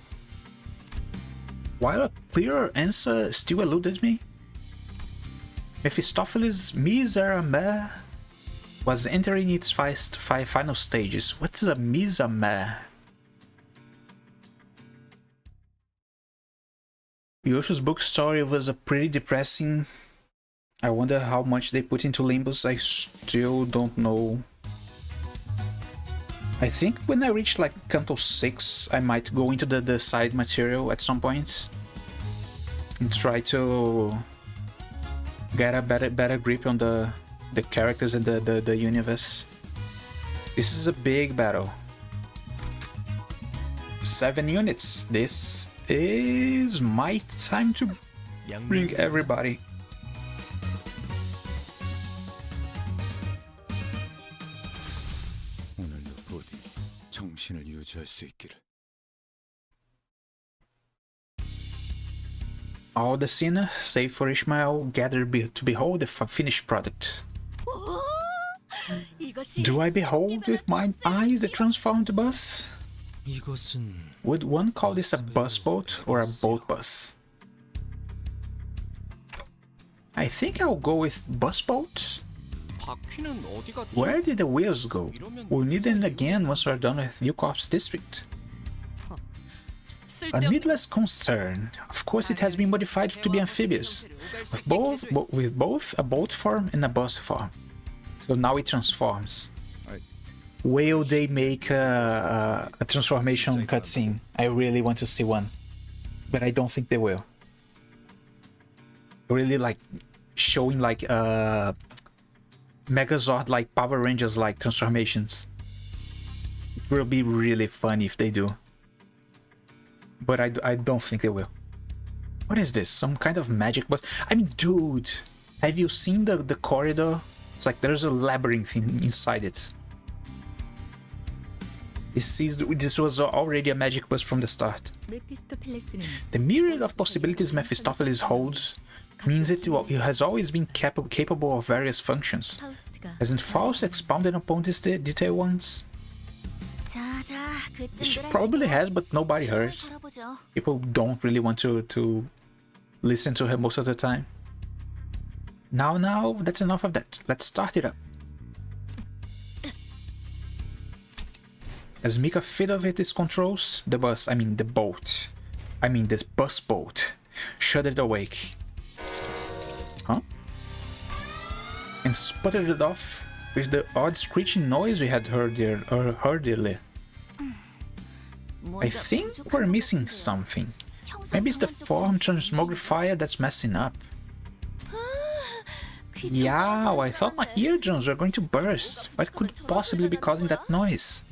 Speaker 1: While a clearer answer still eluded me, Mephistopheles' Miserere was entering its final stages. What's a Miserere? Yosho's book story was a pretty depressing. I wonder how much they put into Limbus. I still don't know. I think when I reach like Canto 6, I might go into the side material at some point and try to get a better grip on the characters and the universe. This is a big battle. 7 units. This is my time to bring everybody.
Speaker 7: 오늘도 부디 정신을 유지할 수 있기를.
Speaker 1: All the sinners, save for Ishmael, gather to behold the finished product. Do I behold with mine eyes the transformed bus?
Speaker 7: 이것은
Speaker 1: Would one call this a bus boat or a boat bus? I think I'll go with bus boat.
Speaker 7: 바퀴는 어디 갔지?
Speaker 1: Where did the wheels go? We'll need them again once we're done with New Corps District. A needless concern. Of course, it has been modified to be amphibious, with both a boat form and a bus form. So now it transforms. Will they make a transformation cutscene? I really want to see one, but I don't think they will. Really like showing like Megazord like Power Rangers like transformations. It will be really funny if they do. But I don't think they will. What is this? Some kind of magic bus? I mean, dude, have you seen the corridor? It's like there's a labyrinth inside it. This was already a magic bus from the start. The myriad of possibilities Mephistopheles holds means it has always been capable of various functions. Hasn't Faust expounded upon this detail once? She probably has, but nobody heard. People don't really want to listen to her most of the time. Now, that's enough of that. Let's start it up. As Mika fiddled with its controls, the bus boat, shuddered awake. Huh? And sputtered it off with the odd screeching noise we had heard earlier. I think we're missing something. Maybe it's the form transmogrifier that's messing up. Yeah, I thought my eardrums were going to burst. What could possibly be causing that noise?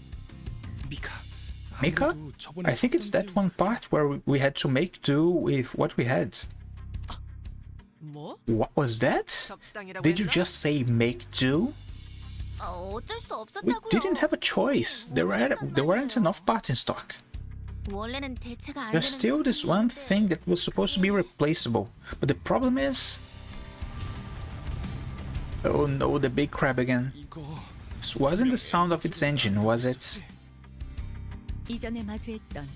Speaker 1: Mika? I think it's that one part where we had to make do with what we had.
Speaker 3: 뭐?
Speaker 1: What was that?
Speaker 2: 적당이라고
Speaker 1: Did you
Speaker 2: 했나?
Speaker 1: just say make do?
Speaker 5: 어쩔 수
Speaker 1: We
Speaker 5: 없었다고요.
Speaker 1: didn't have a choice. There weren't enough parts in stock.
Speaker 5: 원래는 대체가 안
Speaker 1: There's
Speaker 5: 되는
Speaker 1: still this one
Speaker 5: 부품인데
Speaker 1: thing that was supposed to be replaceable. But the problem is... Oh no, the big crab again.
Speaker 7: 이거
Speaker 1: This wasn't the sound of its engine, was it?
Speaker 8: 이전에 마주했던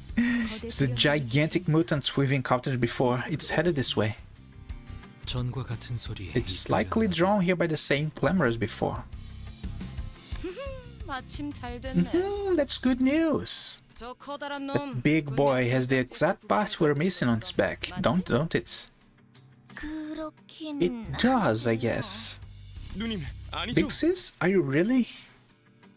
Speaker 1: It's the gigantic mutant we've encountered before. It's headed this way.
Speaker 7: 전과 같은 소리.
Speaker 1: It's likely drawn here by the same plumber as before.
Speaker 3: 마침 잘 됐네.
Speaker 1: That's good news.
Speaker 3: 저 커다란
Speaker 1: That
Speaker 3: 놈.
Speaker 1: big boy has the exact part we're missing on its back, don't it?
Speaker 5: 그렇긴
Speaker 1: It does, I guess.
Speaker 7: 누님 아니죠?
Speaker 1: Big sis, are you really?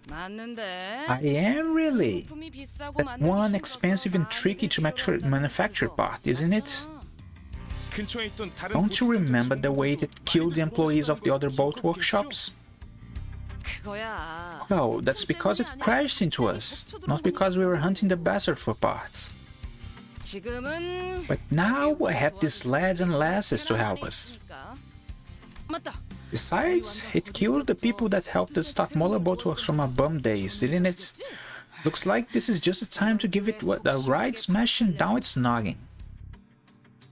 Speaker 3: 맞는데.
Speaker 1: I am really.
Speaker 3: 부품이 비싸고
Speaker 1: That
Speaker 3: 만들기
Speaker 1: one
Speaker 3: 힘들어서
Speaker 1: expensive and tricky to manufacture part, isn't it?
Speaker 7: 근처에 있던 다른
Speaker 1: Don't you
Speaker 7: 보트
Speaker 1: remember the way
Speaker 7: 상점
Speaker 1: that killed the
Speaker 7: 많이들
Speaker 1: employees of the other
Speaker 7: 도와줬다고
Speaker 1: boat
Speaker 7: 그거
Speaker 1: workshops?
Speaker 3: 그거야.
Speaker 1: No, that's because it crashed into us, not because we were hunting the bastard for parts.
Speaker 3: 지금은
Speaker 1: But now I have these lads and lasses to help us.
Speaker 3: 맞다.
Speaker 1: Besides, it killed the people that helped us start Moller Boatworks from our bum days, didn't it? Looks like this is just the time to give it a right smashing down its noggin.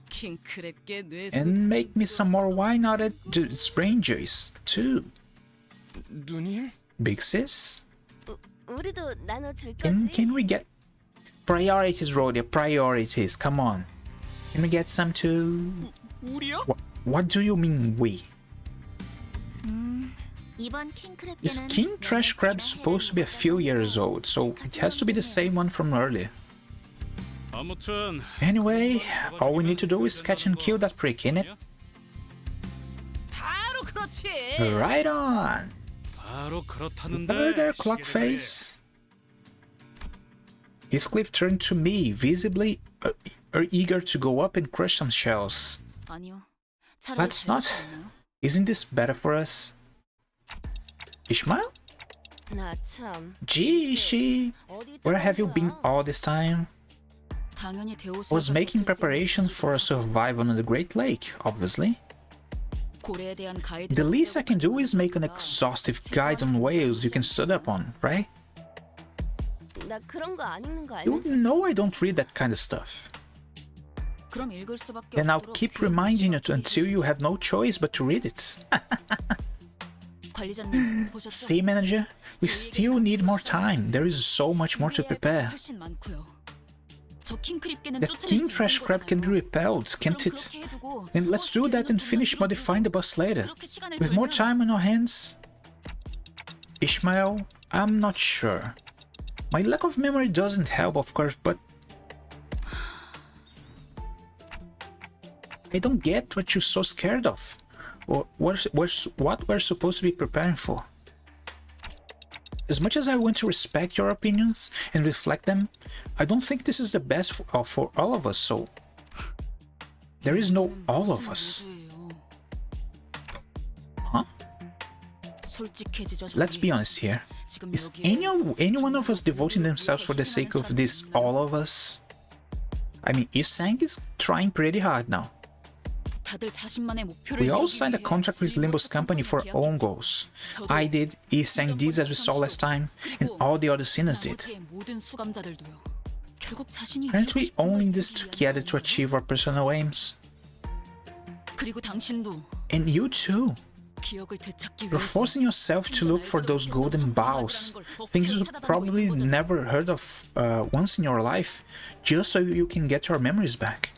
Speaker 3: 킹크랩게 뇌수.
Speaker 1: And make me some more wine out of its brain juice, too.
Speaker 7: 누님?
Speaker 1: Big sis?
Speaker 5: 우리도 나눠줄
Speaker 1: And
Speaker 5: 거지?
Speaker 1: can we get... Priorities, Rhodia, priorities, come on. Can we get some too?
Speaker 7: 우리요?
Speaker 1: What do you mean, we?
Speaker 5: 이번 킹크랩
Speaker 1: This king trash crab is supposed to be a few years old, so it has to be the same one from earlier.
Speaker 4: 아무튼
Speaker 1: Anyway, all we need to do is catch and kill that prick, innit?
Speaker 3: 바로 그렇지.
Speaker 1: Right on!
Speaker 4: 바로 그렇다는데.
Speaker 1: Murder, clock face! Heathcliff turned to me, visibly eager to go up and crush some shells.
Speaker 3: 아니요. 차라리
Speaker 1: Let's not.
Speaker 3: 잘되지 않나요?
Speaker 1: Isn't this better for us? Ishmael?
Speaker 5: 나참
Speaker 1: Gee, she... Where have you been all this time?
Speaker 3: 당연히 대호수.
Speaker 1: I was making preparations for a survival on the Great Lake, obviously.
Speaker 3: 고래에 대한 가이드.
Speaker 1: The least I can do is make an exhaustive guide on whales you can stud up on, right?
Speaker 5: 나 그런 거 안 읽는 거
Speaker 1: You
Speaker 5: 알면서
Speaker 1: know I don't read that kind of stuff.
Speaker 3: 그럼 읽을 수밖에
Speaker 1: Then I'll
Speaker 3: 없도록
Speaker 1: keep
Speaker 3: 귀여운
Speaker 1: reminding you
Speaker 3: 시각
Speaker 1: until you have no choice but to read it.
Speaker 3: 관리자님 보셨죠?
Speaker 1: See, manager? We still need more time. There is so much more to prepare.
Speaker 3: 훨씬 많고요. 저 킹크립게는
Speaker 1: That
Speaker 3: 쫓아낼
Speaker 1: king
Speaker 3: 수
Speaker 1: trash
Speaker 3: 있는
Speaker 1: crab can be
Speaker 3: 거잖아요.
Speaker 1: repelled,
Speaker 3: 그럼
Speaker 1: can't it?
Speaker 3: 그렇게 해두고
Speaker 1: Then let's do that and finish modifying the bus later.
Speaker 3: 그렇게 시간을
Speaker 1: With more
Speaker 3: 벌면
Speaker 1: time on our hands? Ishmael, I'm not sure. My lack of memory doesn't help, of course, but... I don't get what you're so scared of. Or what we're supposed to be preparing for. As much as I want to respect your opinions and reflect them, I don't think this is the best for all of us, so... There is no all of us. Huh?
Speaker 3: 솔직해지죠,
Speaker 1: Let's
Speaker 3: 저기.
Speaker 1: be honest here.
Speaker 3: 지금
Speaker 1: Is
Speaker 3: 여기에
Speaker 1: any one of us devoting themselves for the sake of this all of us? I mean, Isang is trying pretty hard now.
Speaker 3: 다들 자신만의 목표를
Speaker 1: We all
Speaker 3: 이루기
Speaker 1: signed a
Speaker 3: 위해
Speaker 1: contract with Limbus
Speaker 3: 일본에서
Speaker 1: company for our own goals. I did, Isang did as we saw last time, and all the other sinners did.
Speaker 3: 나머지의 모든 수감자들도요. 결국 자신이
Speaker 1: Aren't we
Speaker 3: 이루고 싶은
Speaker 1: all in
Speaker 3: 걸
Speaker 1: this
Speaker 3: 이루기
Speaker 1: together to
Speaker 3: 위한
Speaker 1: achieve our personal aims?
Speaker 3: 그리고 당신도
Speaker 1: And you too.
Speaker 3: 기억을 되찾기
Speaker 1: You're
Speaker 3: 위해서
Speaker 1: forcing yourself to look for those golden bows, things you've probably never heard of once in your life, just so you can get your memories back.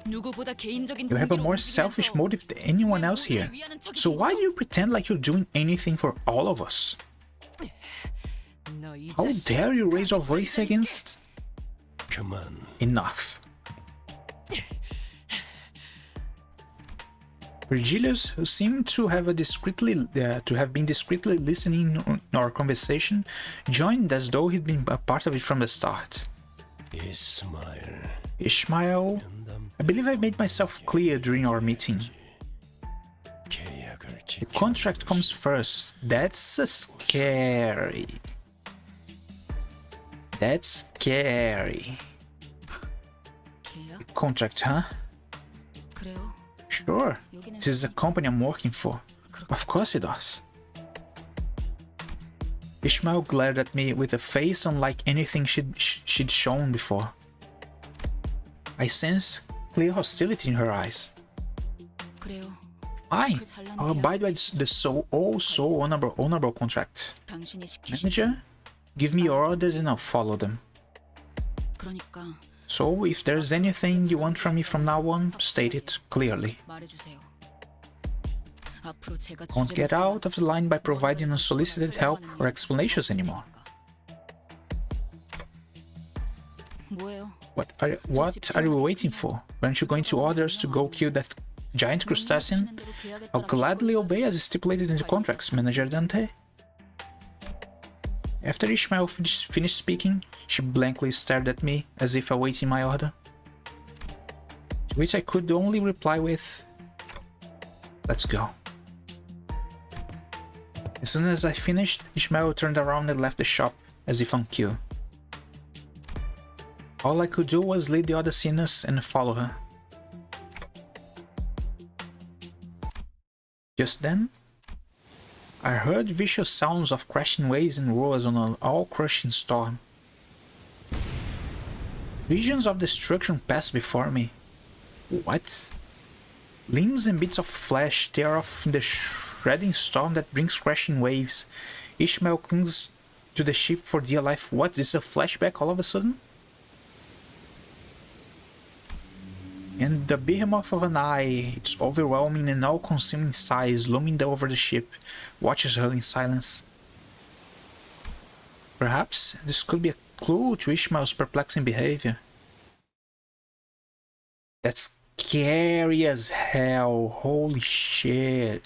Speaker 3: 누구보다 개인적인
Speaker 1: You have a
Speaker 3: 동기로
Speaker 1: more
Speaker 3: 움직이면서
Speaker 1: selfish motive than anyone else here. So why do you pretend like you're doing anything for all of us?
Speaker 2: 너 이
Speaker 1: How
Speaker 2: 자식.
Speaker 1: dare you raise your voice against...
Speaker 6: 그만.
Speaker 1: Enough. Virgilius, who seemed to have been discreetly listening on our conversation, joined as though he'd been a part of it from the start.
Speaker 6: 이스마일.
Speaker 1: Ishmael, I believe I made myself clear during our meeting.
Speaker 6: 계약을
Speaker 1: The
Speaker 6: 지켜.
Speaker 1: contract comes first. That's scary. That's scary.
Speaker 3: 계약?
Speaker 1: Contract, huh?
Speaker 3: 그래요.
Speaker 1: Sure, this is the company I'm working for. Of course he does. Ishmael glared at me with a face unlike anything she'd shown before. I sensed clear hostility in her eyes.
Speaker 3: 그래요.
Speaker 1: Fine, I'll abide by the so honorable contract.
Speaker 3: 당신이 시키신.
Speaker 1: Manager, give me your orders and I'll follow them.
Speaker 3: 그러니까
Speaker 1: So, if there's anything you want from me from now on, state it clearly.
Speaker 3: 말해주세요. 앞으로 제가
Speaker 1: Don't get out of the line by providing unsolicited help or explanations anymore.
Speaker 3: 뭐예요?
Speaker 1: What are you waiting for? Aren't you going to order us to go kill that giant crustacean? I'll gladly obey as stipulated in the contracts, Manager Dante. After Ishmael finished speaking, she blankly stared at me as if awaiting my order. To which I could only reply with, "Let's go." As soon as I finished, Ishmael turned around and left the shop as if on cue. All I could do was lead the other sinners and follow her. Just then, I heard vicious sounds of crashing waves and roars on an all-crushing storm. Visions of destruction passed before me. What? Limbs and bits of flesh tear off in the shredding storm that brings crashing waves. Ishmael clings to the ship for dear life. What? Is this a flashback all of a sudden? And the behemoth of an eye, its overwhelming and all-consuming size looming over the ship, watches her in silence. Perhaps this could be a clue to Ishmael's perplexing behavior. That's scary as hell. Holy shit.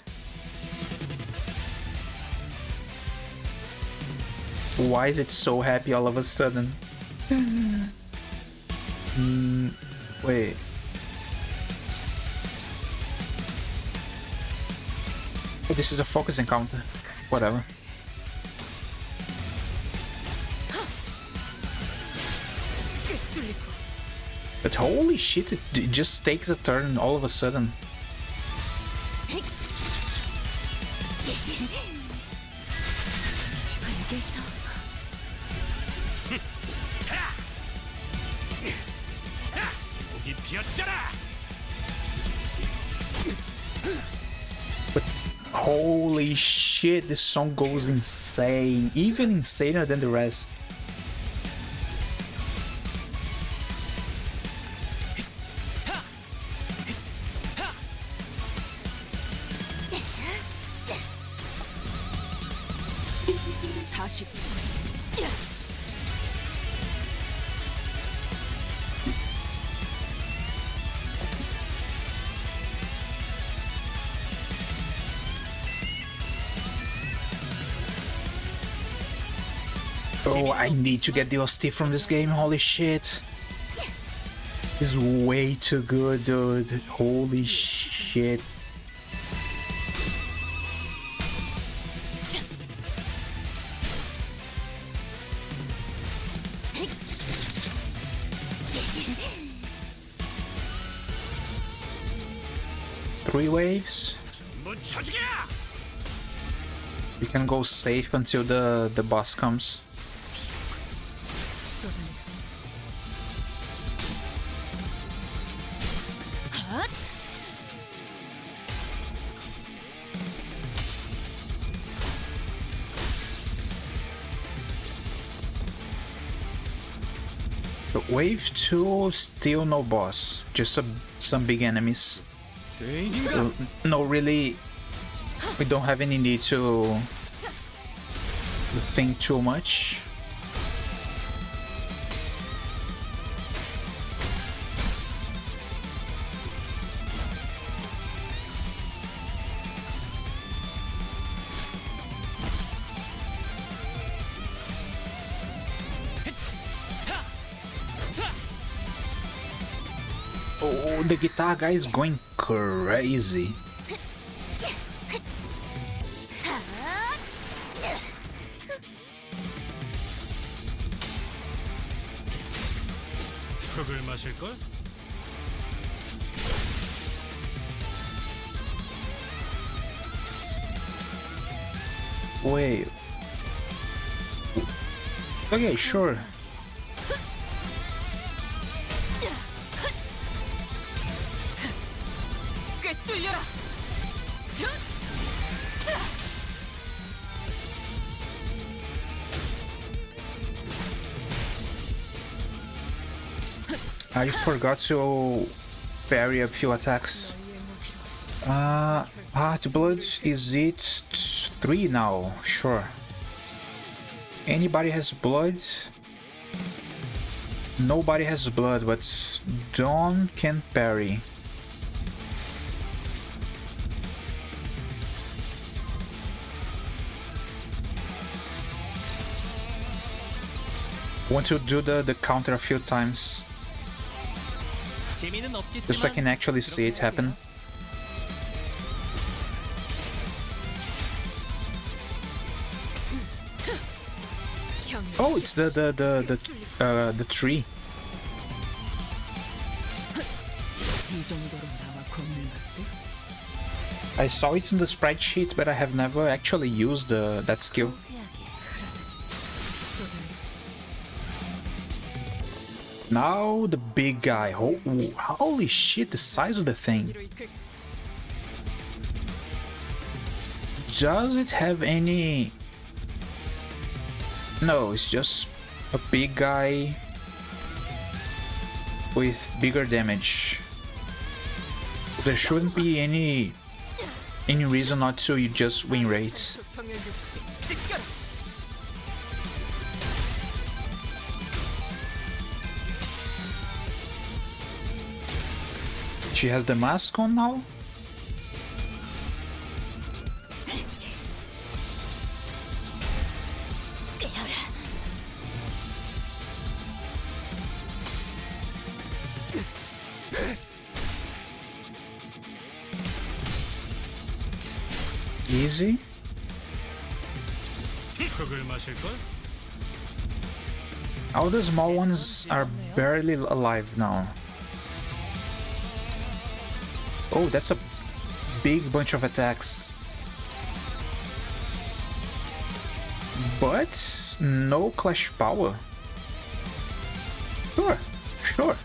Speaker 1: Why is it so happy all of a sudden? Wait. Oh, this is a focus encounter. Whatever. But holy shit, it just takes a turn all of a sudden. But holy shit, this song goes insane. Even insaner than the rest. Oh, I need to get the OST from this game, holy shit. This is way too good, dude. Holy shit. Three waves. We can go safe until the boss comes. But wave 2, still no boss, just some big enemies. No, really, we don't have any need to think too much. Oh, the guitar guy is going crazy.
Speaker 4: 그걸 마실걸?
Speaker 1: Wait. Okay, sure.
Speaker 3: 꿰뚫려라.
Speaker 1: I forgot to parry a few attacks. Heart blood, is it 3 now? Sure. Anybody has blood? Nobody has blood, but Dawn can parry. Want to do the counter a few times,
Speaker 9: 재미는
Speaker 1: just so I
Speaker 9: 없겠지만
Speaker 1: can actually see it happen. Oh, it's the tree.
Speaker 2: 이 정도로 나와 걷는 것도
Speaker 1: I saw it in the spreadsheet, but I have never actually used that skill. Now the big guy. Holy shit, the size of the thing. Does it have any... No, it's just a big guy with bigger damage. There shouldn't be any reason not to. You just win rate. She has the mask on now? Easy.
Speaker 4: 흙을 마실걸?
Speaker 1: All the small ones are barely alive now. Oh, that's a big bunch of attacks. But no clash power. Sure, sure.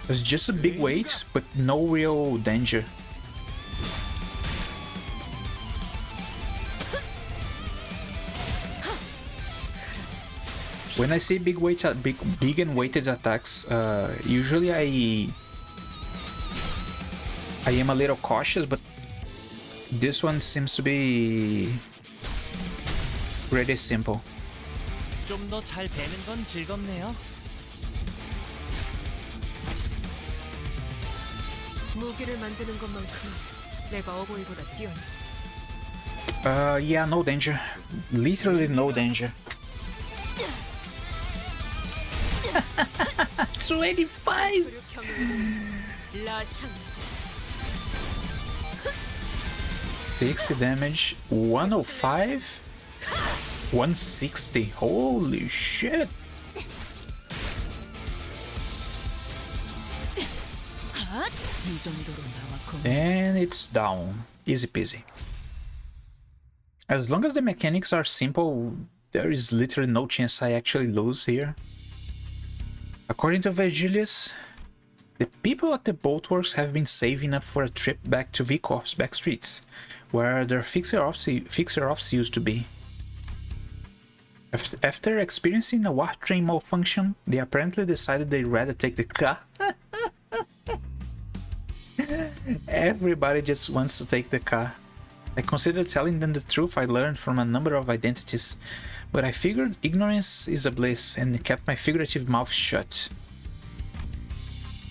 Speaker 1: It's just a big weight, but no real danger. When I see big and weighted attacks, usually I am a little cautious, but this one seems to be pretty simple.
Speaker 9: 좀 더 잘 되는 건 즐겁네요.
Speaker 2: 무기를 만드는 것만큼 내가 어버이보다 뛰어나지.
Speaker 1: Yeah, no danger. Literally no danger. 25!
Speaker 2: 라샹
Speaker 1: 60 damage, 105? 160, holy shit!
Speaker 2: 이 정도로 나와 걷는
Speaker 1: And it's down. Easy peasy. As long as the mechanics are simple, there is literally no chance I actually lose here. According to Virgilius, the people at the boatworks have been saving up for a trip back to Vikov's back streets, where their fixer-offs used to be. After experiencing a warp train malfunction, they apparently decided they'd rather take the car. Everybody just wants to take the car. I considered telling them the truth I learned from a number of identities, but I figured ignorance is a bliss and kept my figurative mouth shut.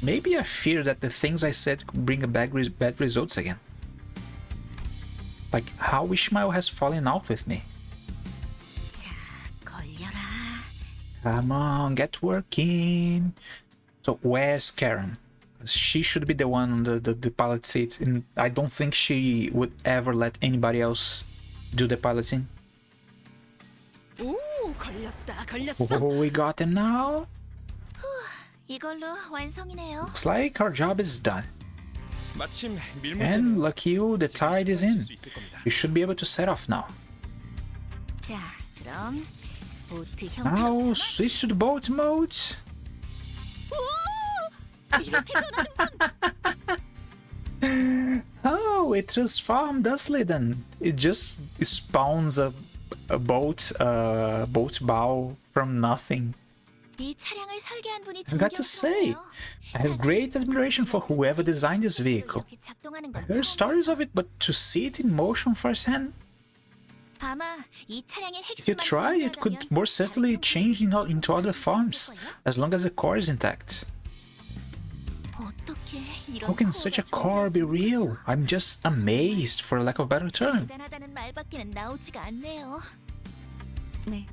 Speaker 1: Maybe I fear that the things I said could bring bad results again. Like how Ishmael has fallen out with me. Come on, get working. So where's Karen? She should be the one on the pilot seat, and I don't think she would ever let anybody else do the piloting.
Speaker 3: 오, 걸렸어.
Speaker 1: Oh, we got him now.
Speaker 5: 이걸로 완성이네요.
Speaker 1: Looks like our job is done.
Speaker 7: 마침 밀물
Speaker 1: And
Speaker 7: 때문에
Speaker 1: lucky you, the tide is in. You should be able to set off now.
Speaker 5: 자, 그럼 보트
Speaker 1: Now
Speaker 5: 형태로
Speaker 1: switch to the boat mode.
Speaker 5: 이렇게 변하는
Speaker 1: Oh, it transformed thusly then. It just spawns a boat bow from nothing.
Speaker 5: 이 차량을 설계한 분이
Speaker 1: I got to say, I have great admiration for whoever designed this vehicle. I heard stories of it, but to see it in motion firsthand, if you try, it could more certainly change into other forms, as long as the core is intact. How can such a core be real? I'm just amazed, for lack of a better term.
Speaker 5: 대단하다는 말밖에는 나오지가 않네요.
Speaker 8: 네,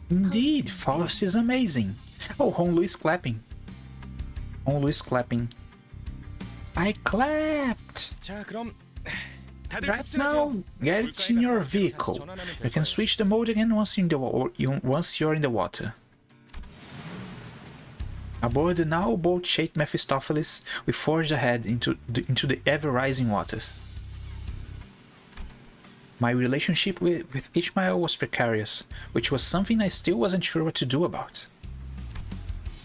Speaker 1: Indeed, Faust is amazing. Oh, Honglu is clapping. Honglu is clapping. I clapped!
Speaker 7: 자, 그럼 다들
Speaker 1: Right
Speaker 7: 탑승하세요.
Speaker 1: now, get it in your vehicle. You can switch the mode again once you're in the water. Aboard the now boat-shaped Mephistopheles, we forged ahead into the ever-rising waters. My relationship with Ishmael was precarious, which was something I still wasn't sure what to do about.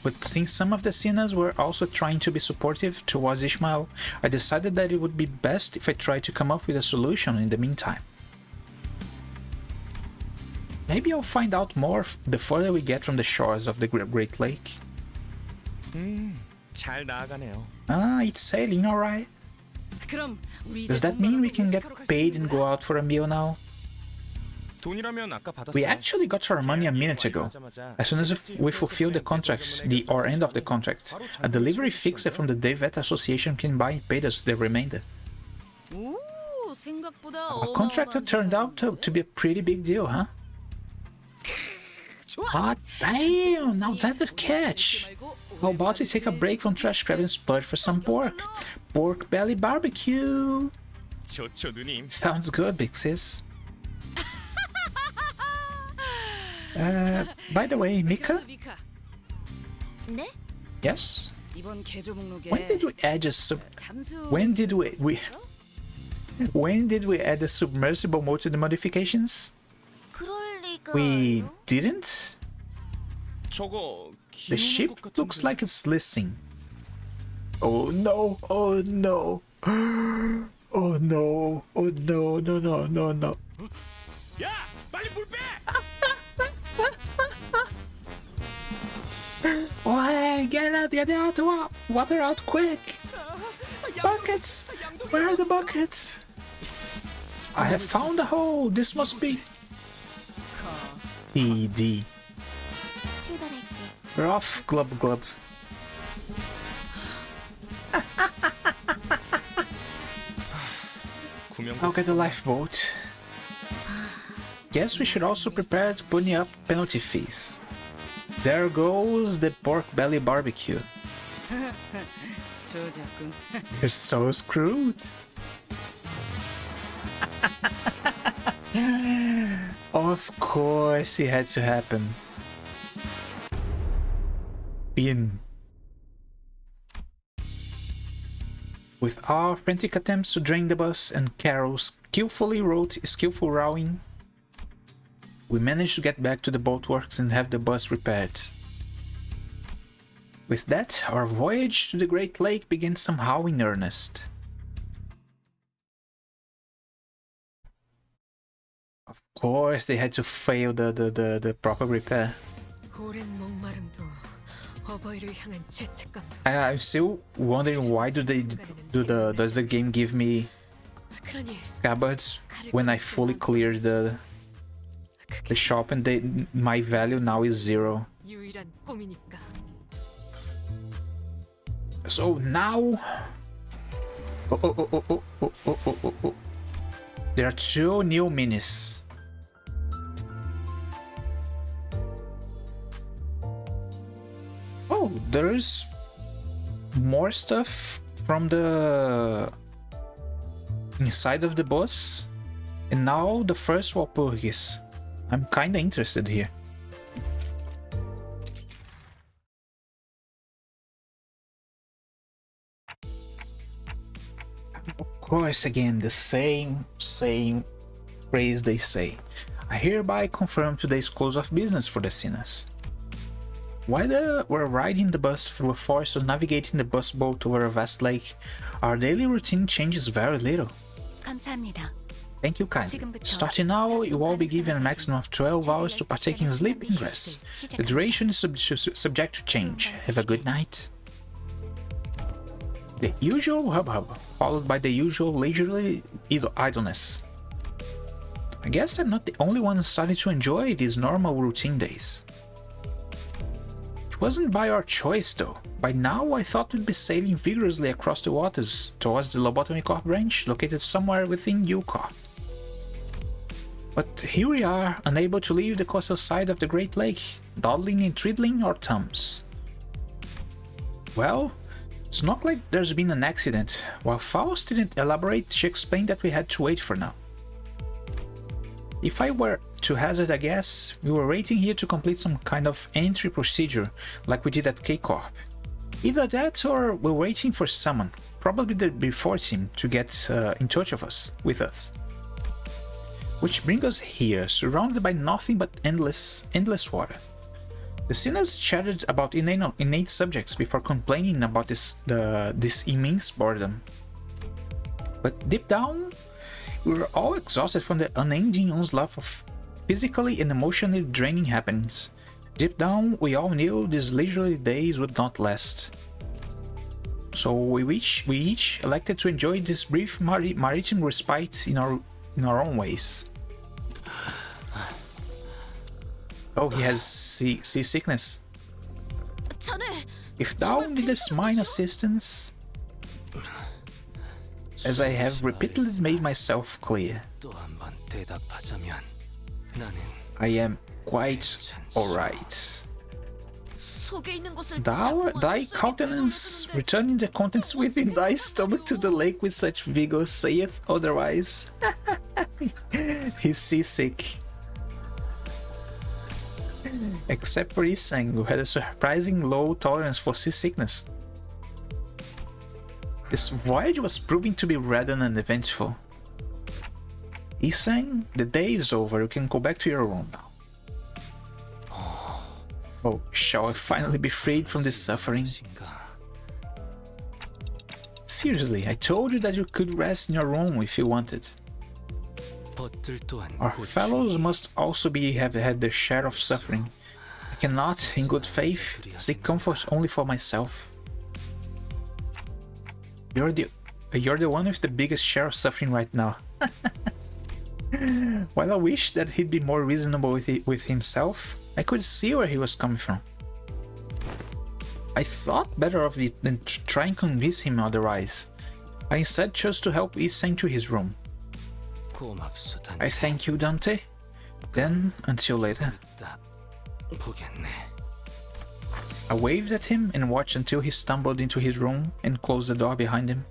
Speaker 1: But since some of the sinners were also trying to be supportive towards Ishmael, I decided that it would be best if I tried to come up with a solution in the meantime. Maybe I'll find out more the further we get from the shores of the Great Lake.
Speaker 7: 잘 나아가네요.
Speaker 1: Ah, it's sailing alright.
Speaker 3: 그럼 우리
Speaker 1: Does
Speaker 3: 이제
Speaker 1: that
Speaker 3: 돈
Speaker 1: mean we
Speaker 3: 벌어서
Speaker 1: can get
Speaker 3: 멕시코로 갈수
Speaker 1: paid and
Speaker 3: 있는
Speaker 1: go
Speaker 3: 거야?
Speaker 1: out for a meal now?
Speaker 7: 돈이라면 아까 받았어요.
Speaker 1: We actually got our money a minute ago. As soon as we fulfill the contracts, or end of the contract, a delivery fixer from the Devet Association came by and paid us the remainder.
Speaker 3: 오, 생각보다
Speaker 1: Our contractor turned out to be a pretty big deal, huh? Ah, damn! Now that's a catch! How about we take a break from trash grab and spud for some pork? Pork belly barbecue!
Speaker 7: 좋죠, 누님.
Speaker 1: Sounds good, big sis. By the way, Mika?
Speaker 5: 네?
Speaker 1: Yes?
Speaker 3: 이번 개조 목록에
Speaker 1: When did we add a
Speaker 3: 잠수
Speaker 1: when did we
Speaker 3: 있어?
Speaker 1: when did we add a submersible mode to the modifications?
Speaker 5: 그럴 리가.
Speaker 1: We didn't?
Speaker 7: 저거
Speaker 1: The ship looks like it's listening. Oh no, oh no. Oh no, oh no, no, no, no, no.
Speaker 7: 야, 빨리 물 빼.
Speaker 1: Why? Get out, water out quick! Buckets! Where are the buckets? I have found a hole! This must be... ED.
Speaker 5: 출발할게.
Speaker 1: We're off, glub glub. I'll get the lifeboat. Guess we should also prepare to pony up penalty fees. There goes the pork belly barbecue.
Speaker 3: 저작군.
Speaker 1: You're so screwed. Of course it had to happen. Bin. With our frantic attempts to drain the bus and Carol's skillful rowing, we managed to get back to the boatworks and have the bus repaired. With that, our voyage to the Great Lake began somehow in earnest. Of course, they had to fail the proper repair.
Speaker 2: 오랜 목마름도 어버이를 향한 죄책감도
Speaker 1: I'm still wondering why does the game give me
Speaker 2: 그러니
Speaker 1: scabbards when I fully clear the shop and my value now is 0.
Speaker 2: 유일한 꿈이니까.
Speaker 1: So now, there are 2 new minis. Oh, there's more stuff from the inside of the bus, and now the first Walpurgis. I'm kinda interested here. Of course, again, the same phrase they say. I hereby confirm today's close of business for the Sinas. While we're riding the bus through a forest or navigating the bus boat over a vast lake, our daily routine changes very little.
Speaker 8: 감사합니다.
Speaker 1: Thank you kindly. Starting now, you will be given a maximum of 12 hours to partake in sleep and rest. The duration is subject to change. Have a good night. The usual hub-hub, followed by the usual leisurely idleness. I guess I'm not the only one starting to enjoy these normal routine days. It wasn't by our choice though. By now I thought we'd be sailing vigorously across the waters towards the Lobotomy Corp branch located somewhere within Yukon. But here we are, unable to leave the coastal side of the Great Lake, dawdling and twiddling our thumbs. Well, it's not like there's been an accident. While Faust didn't elaborate, she explained that we had to wait for now. If I were to hazard a guess, we were waiting here to complete some kind of entry procedure, like we did at K-Corp. Either that or we're waiting for someone, probably the before team, to get in touch with us. Which brings us here, surrounded by nothing but endless water. The sinners chatted about innate subjects before complaining about this immense boredom. But deep down, we were all exhausted from the unending onslaught of physically and emotionally draining happenings. Deep down, we all knew these leisurely days would not last. So we each elected to enjoy this brief maritime respite in our own ways. Oh, he has seasickness. If thou needest mine assistance, as I have repeatedly made myself clear, I am quite alright. Thy countenance, returning the contents within thy stomach to the lake with such vigor, saith otherwise. He's seasick. Except for Isang, who had a surprising low tolerance for seasickness. This voyage was proving to be rather uneventful. Isang, the day is over, you can go back to your room now. Oh, shall I finally be freed from this suffering? Seriously, I told you that you could rest in your room if you wanted. Our fellows must also have had their share of suffering. I cannot, in good faith, seek comfort only for myself. You're the one with the biggest share of suffering right now. While I wish that he'd be more reasonable with himself, I could see where he was coming from. I thought better of it than to try and convince him otherwise. I instead chose to help Isang to his room. I thank you, Dante. Then, until later. I waved at him and watched until he stumbled into his room and closed the door behind him.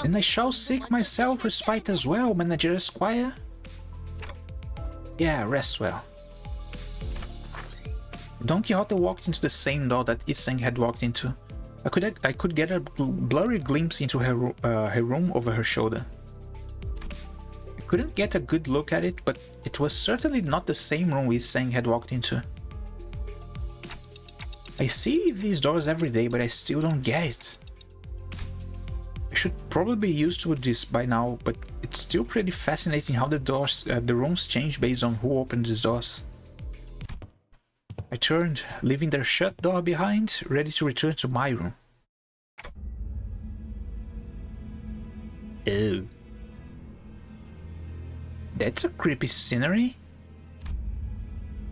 Speaker 1: And I shall seek myself respite as well, Manager Esquire. Yeah, rest well. Don Quixote walked into the same door that Isang had walked into. I could get a blurry glimpse into her room over her shoulder. I couldn't get a good look at it, but it was certainly not the same room Isang had walked into. I see these doors every day, but I still don't get it. I should probably be used to this by now, but it's still pretty fascinating how the rooms change based on who opened these doors. I turned, leaving their shut door behind, ready to return to my room. Oh. That's a creepy scenery.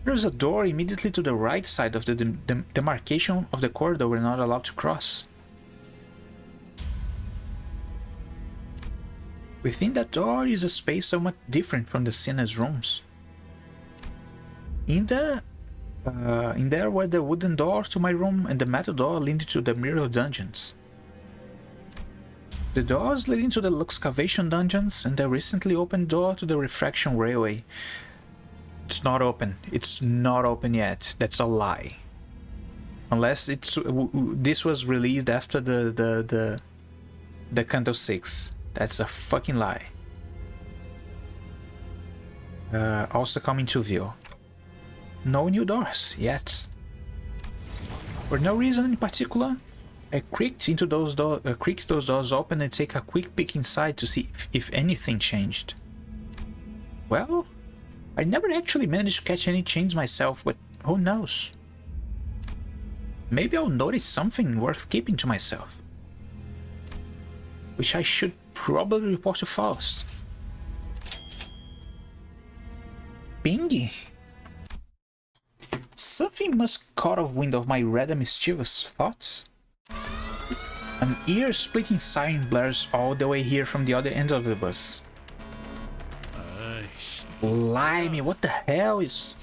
Speaker 1: There's a door immediately to the right side of the demarcation of the corridor we're not allowed to cross. Within that door is a space somewhat different from the Sinners' rooms. In there were the wooden door to my room and the metal door leading to the Mirror Dungeons. The doors leading to the Luxcavation Dungeons and the recently opened door to the Refraction Railway. It's not open. It's not open yet. That's a lie. Unless this was released after the Canto 6. That's a fucking lie. also coming to view. No new doors yet. For no reason in particular, I creaked those doors open and take a quick peek inside to see if anything changed. Well, I never actually managed to catch any change myself, but who knows? Maybe I'll notice something worth keeping to myself, which I should probably report to Faust. Bingy! Something must caught of wind of my rather mischievous thoughts. An ear-splitting siren blares all the way here from the other end of the bus. Blimey, what the hell is...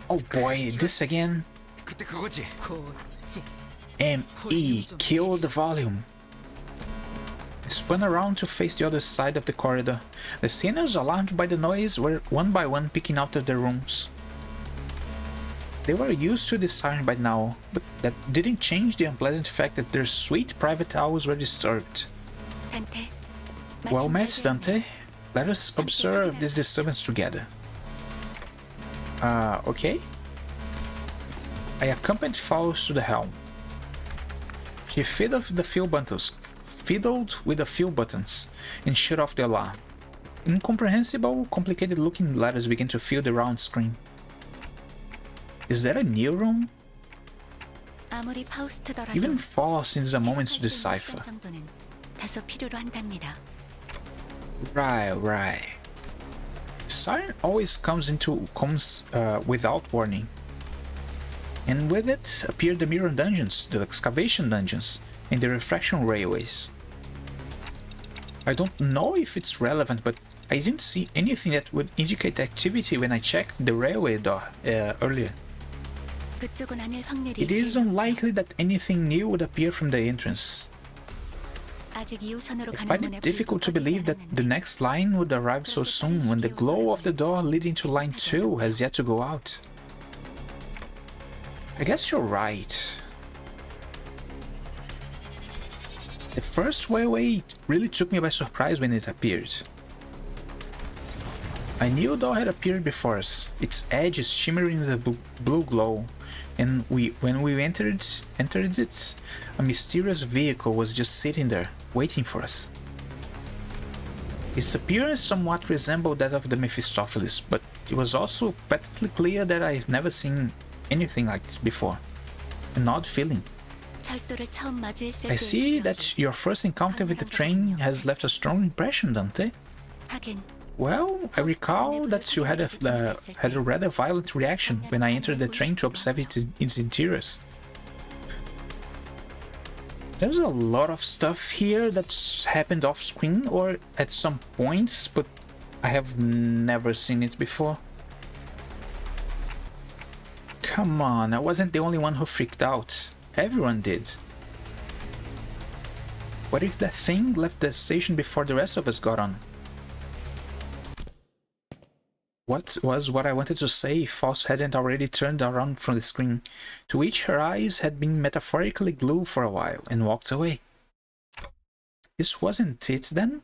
Speaker 1: Oh boy, this again. M.E. Kill the volume. I spun around to face the other side of the corridor. The sinners, alarmed by the noise, were one by one picking out of their rooms. They were used to the siren by now, but that didn't change the unpleasant fact that their sweet private hours were disturbed. Well met, Dante. Let us observe this disturbance together. Okay. I accompanied Faust to the helm. She fiddled with a few buttons and shut off the alarm. Incomprehensible, complicated-looking letters began to fill the round screen. Is that a new room? Even Faust needs a moment to decipher. Right. Siren always comes without warning. And with it appear the mirror dungeons, the excavation dungeons, and the refraction railways. I don't know if it's relevant, but I didn't see anything that would indicate activity when I checked the railway door earlier. It is unlikely that anything new would appear from the entrance. I find it difficult to believe that the next line would arrive so soon when the glow of the door leading to line 2 has yet to go out. I guess you're right. The first railway really took me by surprise when it appeared. A new door had appeared before us, its edges shimmering in the blue glow, and when we entered it, a mysterious vehicle was just sitting there, waiting for us. Its appearance somewhat resembled that of the Mephistopheles, but it was also patently clear that I've never seen anything like this before. An odd feeling. I see that your first encounter with the train has left a strong impression, Dante. Well, I recall that you had a rather violent reaction when I entered the train to observe its interiors. There's a lot of stuff here that's happened off-screen or at some point, but I have never seen it before. Come on, I wasn't the only one who freaked out. Everyone did. What if that thing left the station before the rest of us got on? What was what I wanted to say if Faust hadn't already turned around from the screen, to which her eyes had been metaphorically glued for a while, and walked away? This wasn't it, then?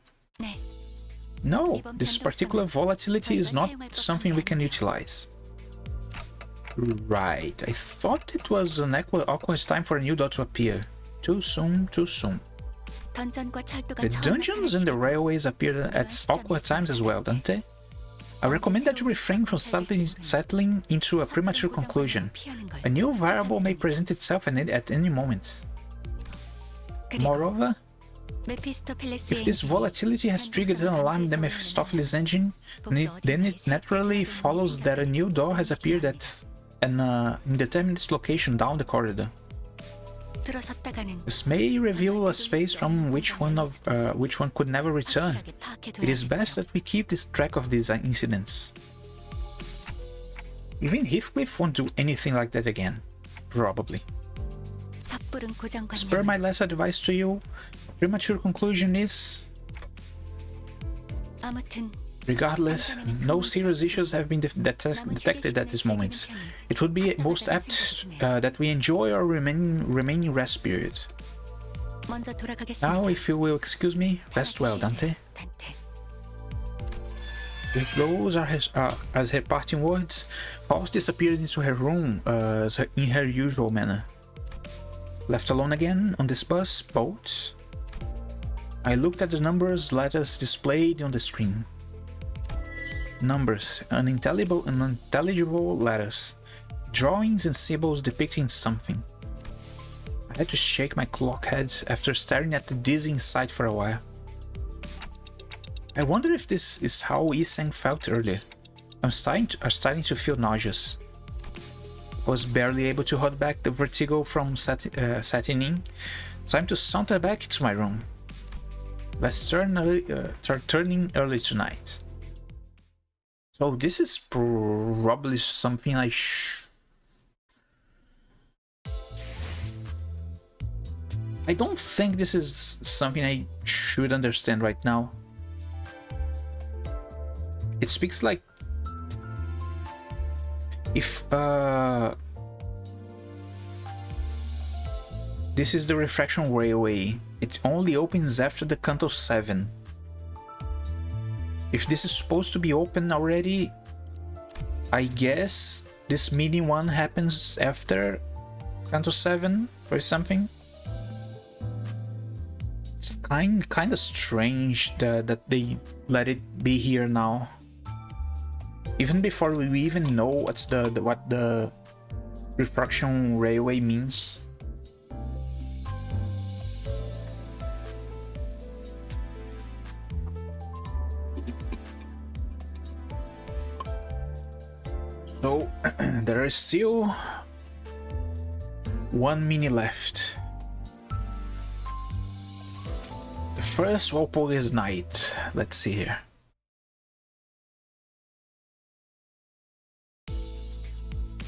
Speaker 1: No, this particular volatility is not something we can utilize. Right, I thought it was an awkward time for a new door to appear. Too soon, too soon. The dungeons and the railways appeared at awkward times as well, don't they? I recommend that you refrain from settling into a premature conclusion. A new variable may present itself at any moment. Moreover, if this volatility has triggered an alarm in the Mephistopheles engine, then it naturally follows that a new door has appeared at an indeterminate location down the corridor. This may reveal a space from which one could never return. It is best that we keep track of these incidents. Even Heathcliff won't do anything like that again. Probably. As per my last advice to you, premature conclusion is... Regardless, no serious issues have been detected at this moment. It would be most apt that we enjoy our remaining rest period. Now, if you will excuse me, rest well, Dante. With those as her parting words, Faust disappeared into her room in her usual manner. Left alone again on this boat, I looked at the letters displayed on the screen. Numbers, unintelligible letters, drawings and symbols depicting something. I had to shake my clock head after staring at the dizzying sight for a while. I wonder if this is how Isang felt earlier. I'm starting to feel nauseous. I was barely able to hold back the vertigo from setting in. Time to saunter back to my room. Let's turning early tonight. So this is probably something I don't think this is something I should understand right now. It speaks like if this is the refraction railway, it only opens after the Canto 7. If this is supposed to be open already, I guess this mini one happens after Canto 7 or something. It's kind of strange that they let it be here now. Even before we even know what the refraction railway means. So there is still one mini left. The first Walpurgis night. Let's see here.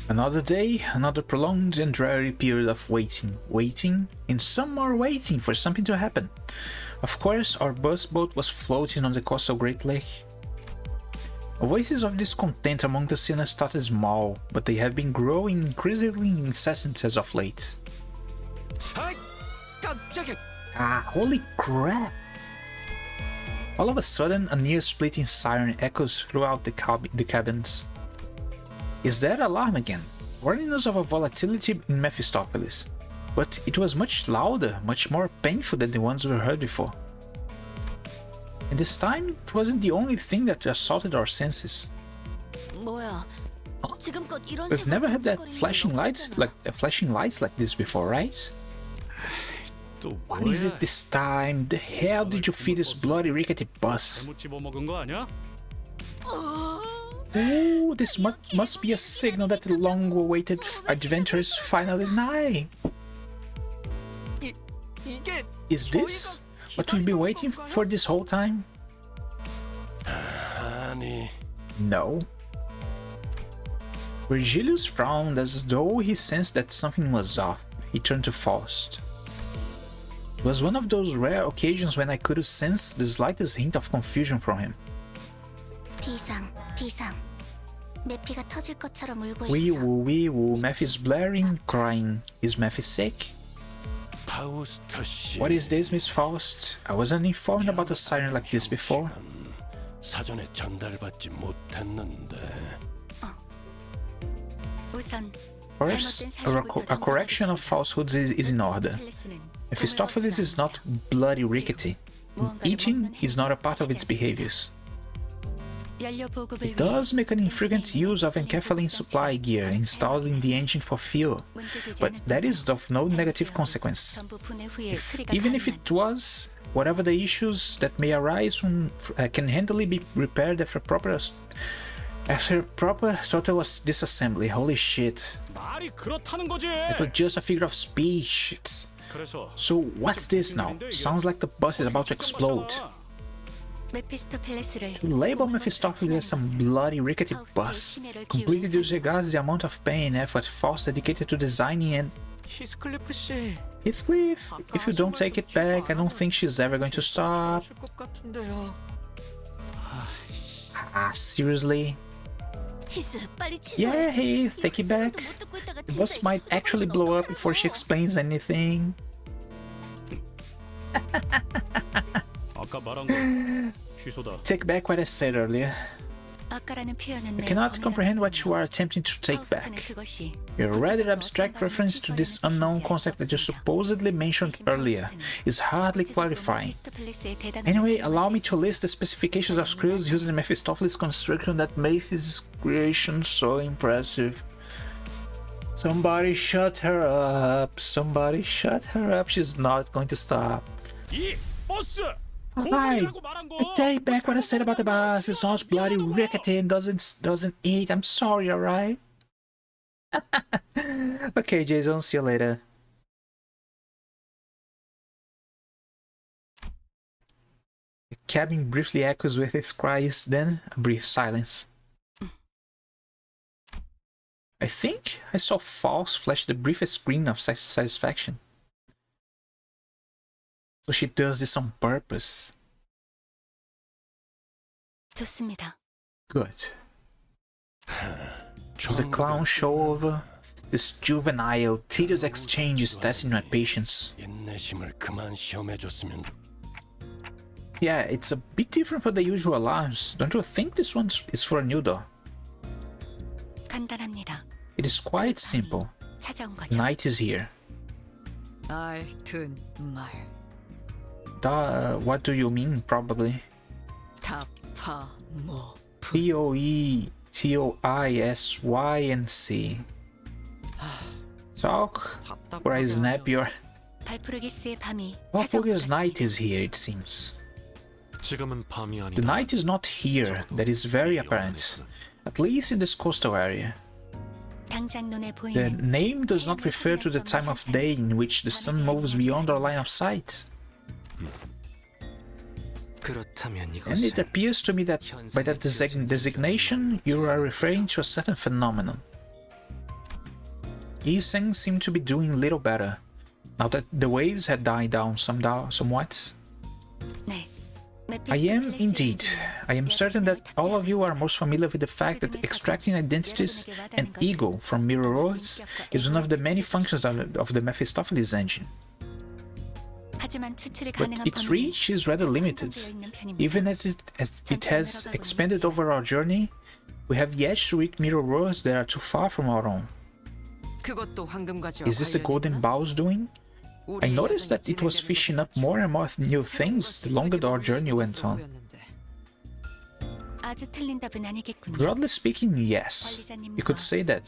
Speaker 1: Another day, another prolonged and dreary period of waiting, and some more waiting for something to happen. Of course, our bus boat was floating on the coastal Great Lake. Voices of discontent among the sinners started small, but they have been growing increasingly incessant as of late. Holy crap! All of a sudden, a near-splitting siren echoes throughout the cabins. Is that alarm again, warning us of a volatility in Mephistopheles? But it was much louder, much more painful than the ones we heard before. And this time, it wasn't the only thing that assaulted our senses. We've never had that flashing lights like this before, right? What is it this time? The hell did you feed this bloody rickety bus? Oh, this must be a signal that the long-awaited adventure is finally nigh. Is this what we've been waiting for this whole time? No. Virgilius frowned as though he sensed that something was off. He turned to Faust. It was one of those rare occasions when I could sense the slightest hint of confusion from him. Wee woo, Mephi is blaring, crying. Is Mephi sick? What is this, Miss Faust? I wasn't informed about a siren like this before. First, a correction of falsehoods is in order. Mephistopheles is not bloody rickety. Eating is not a part of its behaviors. It does make an infrequent use of enkephaline supply gear installed in the engine for fuel, but that is of no negative consequence. Even if it was, whatever the issues that may arise can handily be repaired after proper total disassembly. Holy shit. That was just a figure of speech. So what's this now? Sounds like the bus is about to explode. To label Mephistopheles as some bloody rickety bus completely disregards the amount of pain and effort Faust dedicated to designing and... Heathcliff, if you don't take it back, I don't think she's ever going to stop. Seriously? Yeah, hey, take it back. The bus might actually blow up before she explains anything. Take back what I said earlier.
Speaker 8: 아까라는 표현은
Speaker 1: I cannot comprehend what you are attempting to take back. Your rather abstract reference to this unknown concept that you supposedly mentioned earlier is hardly clarifying. Anyway, allow me to list the specifications of screws using Mephistopheles' construction that makes his creation so impressive. Somebody shut her up. Somebody shut her up. She's not going to stop.
Speaker 7: 이 버스.
Speaker 1: Alright,
Speaker 7: 고문이라고 말한 거.
Speaker 1: I take back what I said about the bus. It's not bloody rickety and doesn't eat. I'm sorry, alright? Okay, Jason, see you later. The cabin briefly echoes with its cries, then a brief silence. I think I saw False flash the briefest grin of satisfaction. So she does this on purpose.
Speaker 8: 좋습니다.
Speaker 1: Good. As the clown show over, this juvenile, tedious exchange is testing my patience.
Speaker 6: 인내심을 그만 시험해줬으면
Speaker 1: Yeah, it's a bit different from the usual alarms. Don't you think this one is for a new door?
Speaker 8: 간단합니다.
Speaker 1: It is quite simple.
Speaker 8: 찾아온 거죠.
Speaker 1: Night is here.
Speaker 2: 알튼 말
Speaker 1: What do you mean, probably?
Speaker 2: 타파모
Speaker 1: T-O-E-T-O-I-S-Y-N-C. Talk, or I snap your...
Speaker 8: 발프르기스의 밤이
Speaker 1: Valpurgis
Speaker 8: 찾아온
Speaker 1: night
Speaker 8: 것
Speaker 1: is here, it seems.
Speaker 10: 지금은 밤이 아니다.
Speaker 1: The night is not here, that is very apparent. At least in this coastal area.
Speaker 8: 당장 눈에
Speaker 1: The
Speaker 8: 보이는
Speaker 1: name does not refer to the time of day in which the sun moves beyond our line of sight.
Speaker 10: 그렇다면
Speaker 1: And it
Speaker 10: 이것은
Speaker 1: appears to me that by that designation you are referring to a certain phenomenon. These things seem to be doing little better, now that the waves had died down somewhat.
Speaker 8: 네.
Speaker 1: I am indeed. I am certain that all of you are most familiar with the fact that extracting identities and ego from mirror worlds is one of the many functions of the Mephistopheles engine.
Speaker 8: 하지만 추출이
Speaker 1: But
Speaker 8: 가능한
Speaker 1: its reach is rather limited. Even as it has expanded over our journey, we have yet to reach mirror worlds that are too far from our own.
Speaker 2: 그것도 황금가지와
Speaker 1: Is this the golden bow's doing? I noticed that it was fishing up more and more new things the longer our journey went on.
Speaker 8: 아주 틀린 답은 아니겠군요.
Speaker 1: Broadly speaking, yes. You could say that.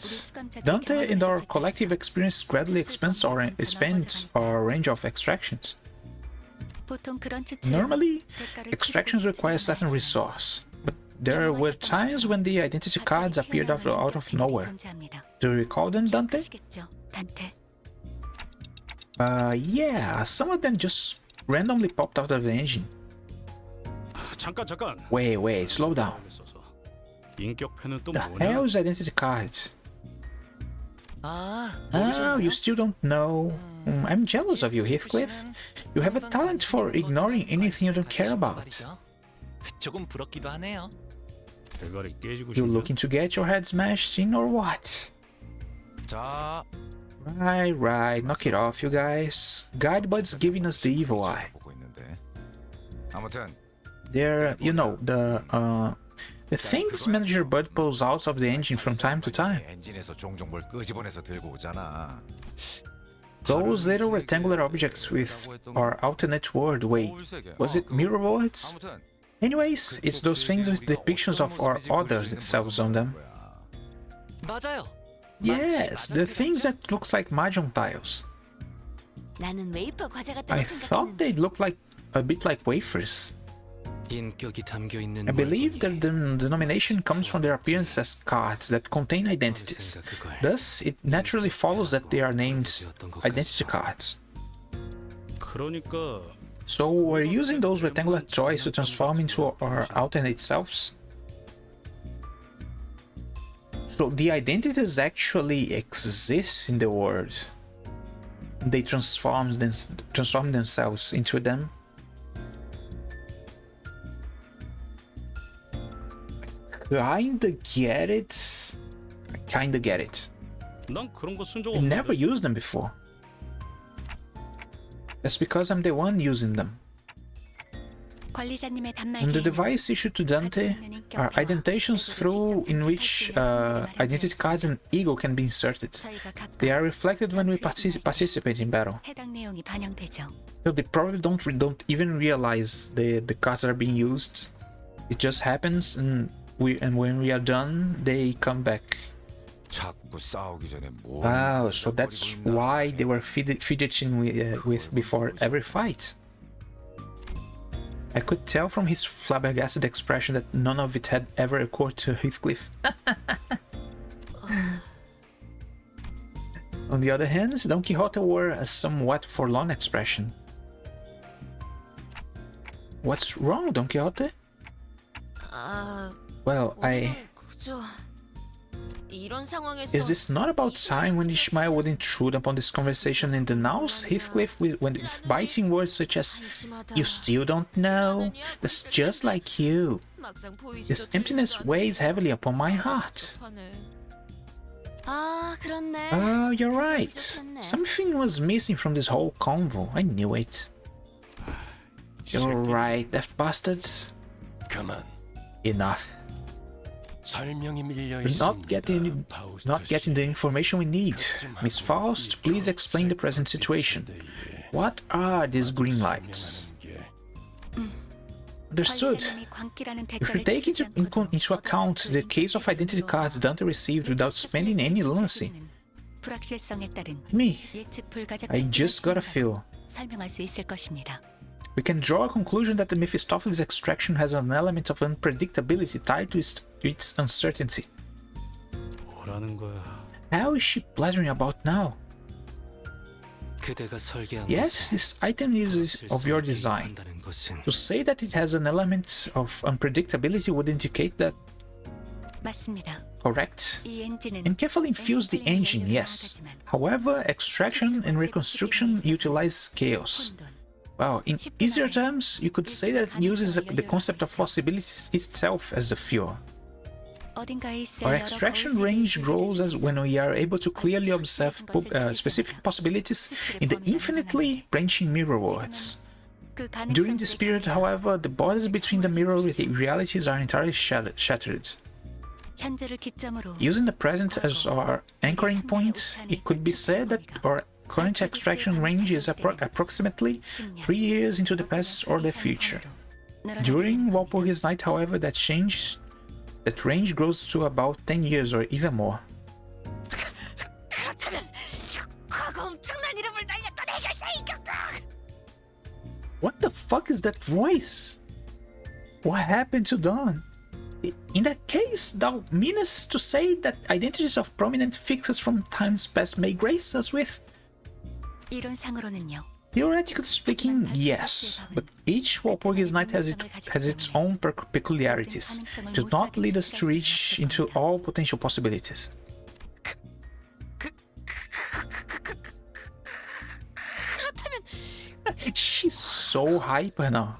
Speaker 1: Dante and our collective experience gradually expands our range of extractions.
Speaker 8: 보통 그런 추출은
Speaker 1: Normally,
Speaker 8: 대가를
Speaker 1: extractions require a certain resource, but there were times when the identity cards appeared out of nowhere. Do you recall them, Dante?
Speaker 8: 기억하시겠죠, 단테?
Speaker 1: Yeah, some of them just randomly popped out of the engine.
Speaker 4: 잠깐.
Speaker 1: Wait, slow down.
Speaker 4: 인격패는 또
Speaker 1: The
Speaker 4: 뭐냐?
Speaker 1: hell is identity cards?
Speaker 9: 아,
Speaker 1: Oh, you still don't know? I'm jealous of you, Heathcliff. You have a talent for ignoring anything you don't care about.
Speaker 9: 말이죠. 조금 부럽기도 하네요.
Speaker 4: 대가리 깨지고
Speaker 1: You
Speaker 4: 싶냐?
Speaker 1: looking to get your head smashed in or what?
Speaker 10: 자,
Speaker 1: Right, knock it off, you guys. Guidebud's giving us the evil eye.
Speaker 10: 보고 있는데. 아무튼
Speaker 1: They're, you know, the things Manager Bud pulls out of the engine from time to time.
Speaker 10: 엔진에서 종종 뭘 끄집어내서 들고 오잖아.
Speaker 1: Those little rectangular objects with our alternate world. Wait, was it mirror worlds?
Speaker 10: 아무튼
Speaker 1: Anyways, it's those things with depictions of our other selves on them.
Speaker 9: 맞아요.
Speaker 1: Yes, the things that looks like mahjong tiles.
Speaker 5: 나는 웨이퍼 과자 같다고
Speaker 1: I thought they looked like a bit like wafers.
Speaker 10: 인격이 담겨 있는
Speaker 1: I believe that the denomination comes from their appearance as cards that contain identities. Thus, it naturally follows that they are named identity cards.
Speaker 4: 그러니까
Speaker 1: So we're using those rectangular toys to transform into our alternate selves. So the identities actually exist in the world. They transform themselves into them. Kinda get it. I kinda get it.
Speaker 4: 난 그런 거 쓴 적
Speaker 1: I
Speaker 4: 없는데.
Speaker 1: never used them before. That's because I'm the one using them.
Speaker 8: 관리자님의
Speaker 1: And the
Speaker 8: 단말기에는
Speaker 1: device issued to Dante are indentations through in which identity cards and ego can be inserted.
Speaker 8: 저희가 각각
Speaker 1: They are reflected when we participate in battle.
Speaker 8: 해당 내용이 반영되죠.
Speaker 1: So they probably don't even realize the cards are being used. It just happens, and when we are done, they come back.
Speaker 10: 자꾸 싸우기 전에 뭐
Speaker 1: Wow, so that's why they were fidgeting with before every fight. I could tell from his flabbergasted expression that none of it had ever occurred to Heathcliff. On the other hand, Don Quixote wore a somewhat forlorn expression. What's wrong, Don Quixote? Well, Is this not about time when Ishmael would intrude upon this conversation and denounce Heathcliff with biting words such as, "You still don't know? That's just like you. This emptiness weighs heavily upon my heart." Oh, you're right. Something was missing from this whole convo. I knew it. You're right, deaf bastards.
Speaker 6: 그만.
Speaker 1: Enough.
Speaker 6: 설명이 밀려
Speaker 1: We're not getting the information we need. Miss Faust, please explain the present situation. What are these green lights? Understood. If we take into account the case of identity cards Dante received without spending any lunacy, I just got a feel. We can draw a conclusion that the Mephistopheles extraction has an element of unpredictability tied to its uncertainty.
Speaker 4: 뭐라는 거야?
Speaker 1: How is she blathering about now?
Speaker 10: 그대가 설계한
Speaker 1: Yes, this item is of your design. To say that it has an element of unpredictability would indicate that... Correct. And carefully infuse the engine, yes. However, extraction and reconstruction utilize chaos. Well, in easier terms, you could say that it uses the concept of possibilities itself as the fuel. Our extraction range grows as when we are able to clearly observe specific possibilities in the infinitely branching mirror worlds. During this period, however, the borders between the mirror realities are entirely shattered. Using the present as our anchoring point, it could be said that our current extraction range is approximately 3 years into the past or the future. During Walpurgis Night, however, that range grows to about 10 years or even more. What the fuck is that voice? What happened to Dawn? In that case, thou meanest to say that identities of prominent fixers from times past may grace us with? Theoretically speaking, yes, but each Walpurgis Night has its own peculiarities. It does not lead us to reach into all potential possibilities. She's so hyper now.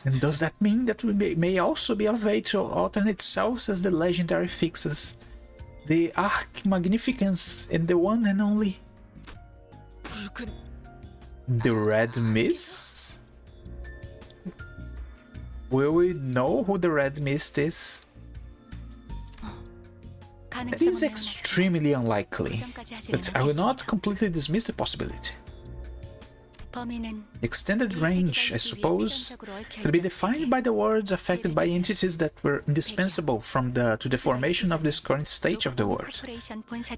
Speaker 1: And does that mean that we may also be of age to alternate selves as the legendary fixers? The Arch Magnificence and the one and only... The Red Mist? Will we know who the Red Mist is? That is extremely unlikely, but I will not completely dismiss the possibility. Extended range, I suppose, could be defined by the worlds affected by entities that were indispensable to the formation of this current stage of the world.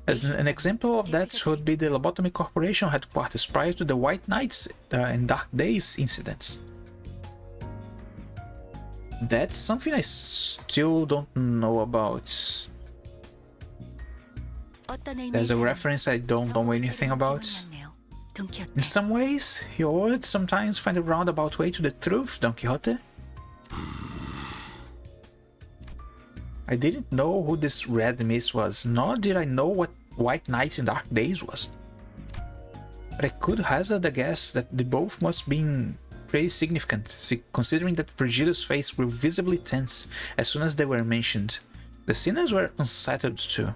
Speaker 1: As an example of that would be the Lobotomy Corporation headquarters prior to the White Nights and Dark Days incidents. That's something I still don't know about. There's a reference I don't know anything about. In some ways, your words sometimes find a roundabout way to the truth, Don Quixote. I didn't know who this Red Mist was, nor did I know what White Nights and Dark Days was. But I could hazard a guess that they both must have been pretty significant, considering that Virgilia's face grew visibly tense as soon as they were mentioned. The sinners were unsettled too.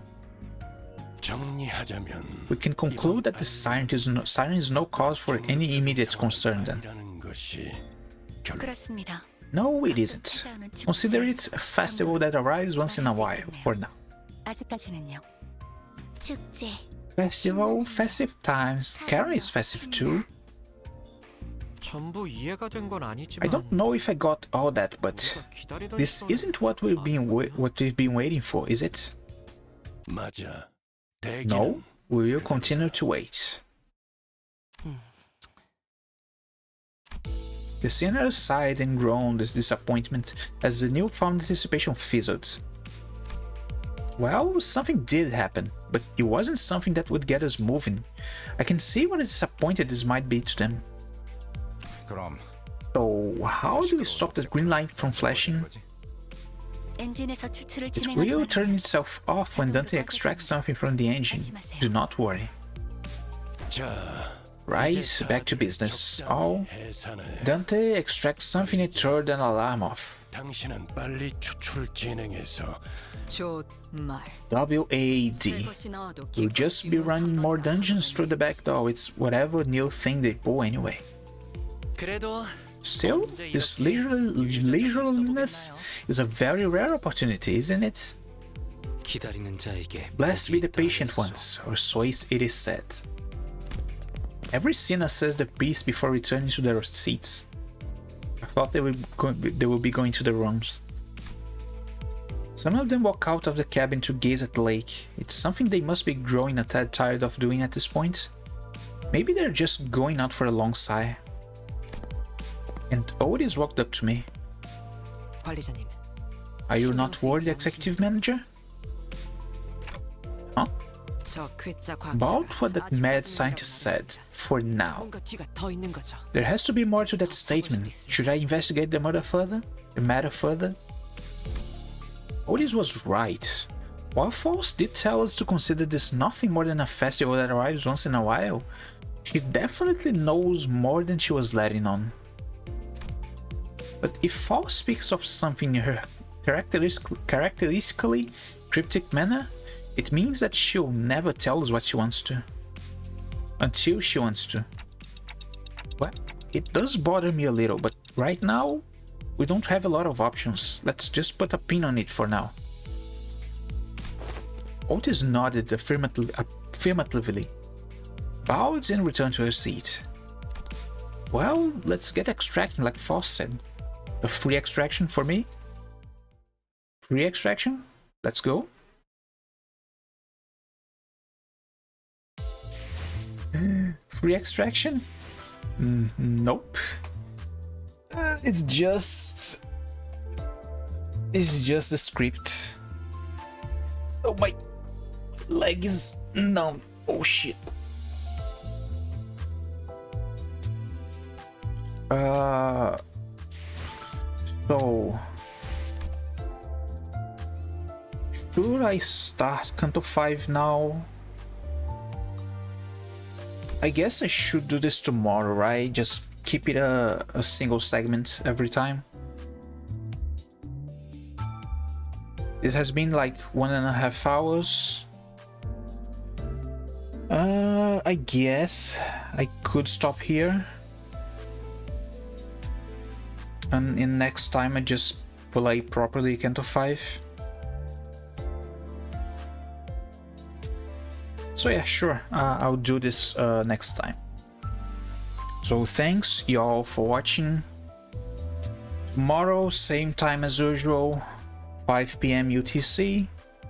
Speaker 1: We can conclude that the siren is no cause for any immediate concern then.
Speaker 6: 결.
Speaker 8: 그렇습니다.
Speaker 1: No, it isn't.
Speaker 8: 찾아오는 축제
Speaker 1: Consider it a festival that arrives once in a while, for now.
Speaker 8: 아직까지는요.
Speaker 5: 축제.
Speaker 1: Festival, festive times. Karen is festive too.
Speaker 9: 전부 이해가 된 건 아니지만
Speaker 1: I don't know if I got all that, but
Speaker 9: 우리가 기다리던
Speaker 1: this
Speaker 9: 시간이
Speaker 1: isn't what we've been waiting for, is it?
Speaker 6: 맞아. 대기는
Speaker 1: No, we will continue to wait. The singer sighed and groaned with disappointment as the newfound anticipation fizzled. Well, something did happen, but it wasn't something that would get us moving. I can see what a disappointed this might be to them.
Speaker 10: 그럼
Speaker 1: So, how do we stop the green light from flashing?
Speaker 8: 엔진에서 추출을
Speaker 1: It
Speaker 8: 진행하기만
Speaker 1: will turn
Speaker 8: 하면
Speaker 1: itself off when Dante extracts something from the engine. Do not worry.
Speaker 6: 자,
Speaker 1: Right,
Speaker 6: 이제
Speaker 1: back to
Speaker 6: 다들
Speaker 1: business.
Speaker 6: 적당히
Speaker 1: Oh,
Speaker 6: 해산해.
Speaker 1: Dante extracts something and turned an alarm off.
Speaker 6: 당신은 빨리 추출을 진행해서
Speaker 2: 좋말.
Speaker 1: WAD.
Speaker 2: 것이 나와도
Speaker 1: We'll just be running more dungeons through the back door. It's whatever new thing they pull anyway.
Speaker 9: 그래도
Speaker 1: Still, this leisurliness is a very rare opportunity, isn't it?
Speaker 10: 기다리는 자에게
Speaker 1: Blessed be the
Speaker 10: 복이
Speaker 1: patient
Speaker 10: 있다
Speaker 1: ones, or so it is said. Every sinner says the peace before returning to their seats. I thought they would be going to the rooms. Some of them walk out of the cabin to gaze at the lake. It's something they must be growing a tad tired of doing at this point. Maybe they're just going out for a long sigh. And Otis walked up to me.
Speaker 2: 관리자님.
Speaker 1: Are you not worried, executive manager? Huh?
Speaker 2: 저 괴짜 과학자가
Speaker 1: About what that mad
Speaker 2: 아직까지는
Speaker 1: scientist said,
Speaker 2: 말씀이십니다.
Speaker 1: for now.
Speaker 2: 뭔가 뒤가 더 있는 거죠.
Speaker 1: There has to be more to that statement. Should I investigate the matter further? Otis was right. While False did tell us to consider this nothing more than a festival that arrives once in a while, she definitely knows more than she was letting on. But if False speaks of something in her characteristically cryptic manner, it means that she'll never tell us what she wants to. Until she wants to. Well, it does bother me a little, but right now, we don't have a lot of options. Let's just put a pin on it for now. Otis nodded affirmatively, bowed and returned to her seat. Well, let's get extracting like Foss said. A free extraction for me? Free extraction? Let's go. Free extraction? Nope. It's just the script. Oh, my leg is numb. Oh shit. So should I start Canto 5 now? I guess I should do this tomorrow, right? Just keep it a single segment every time. This has been like 1.5 hours. I guess I could stop here. And in next time I just play properly Canto 5. So yeah, sure, I'll do this next time. So thanks y'all for watching. Tomorrow, same time as usual, 5 PM UTC.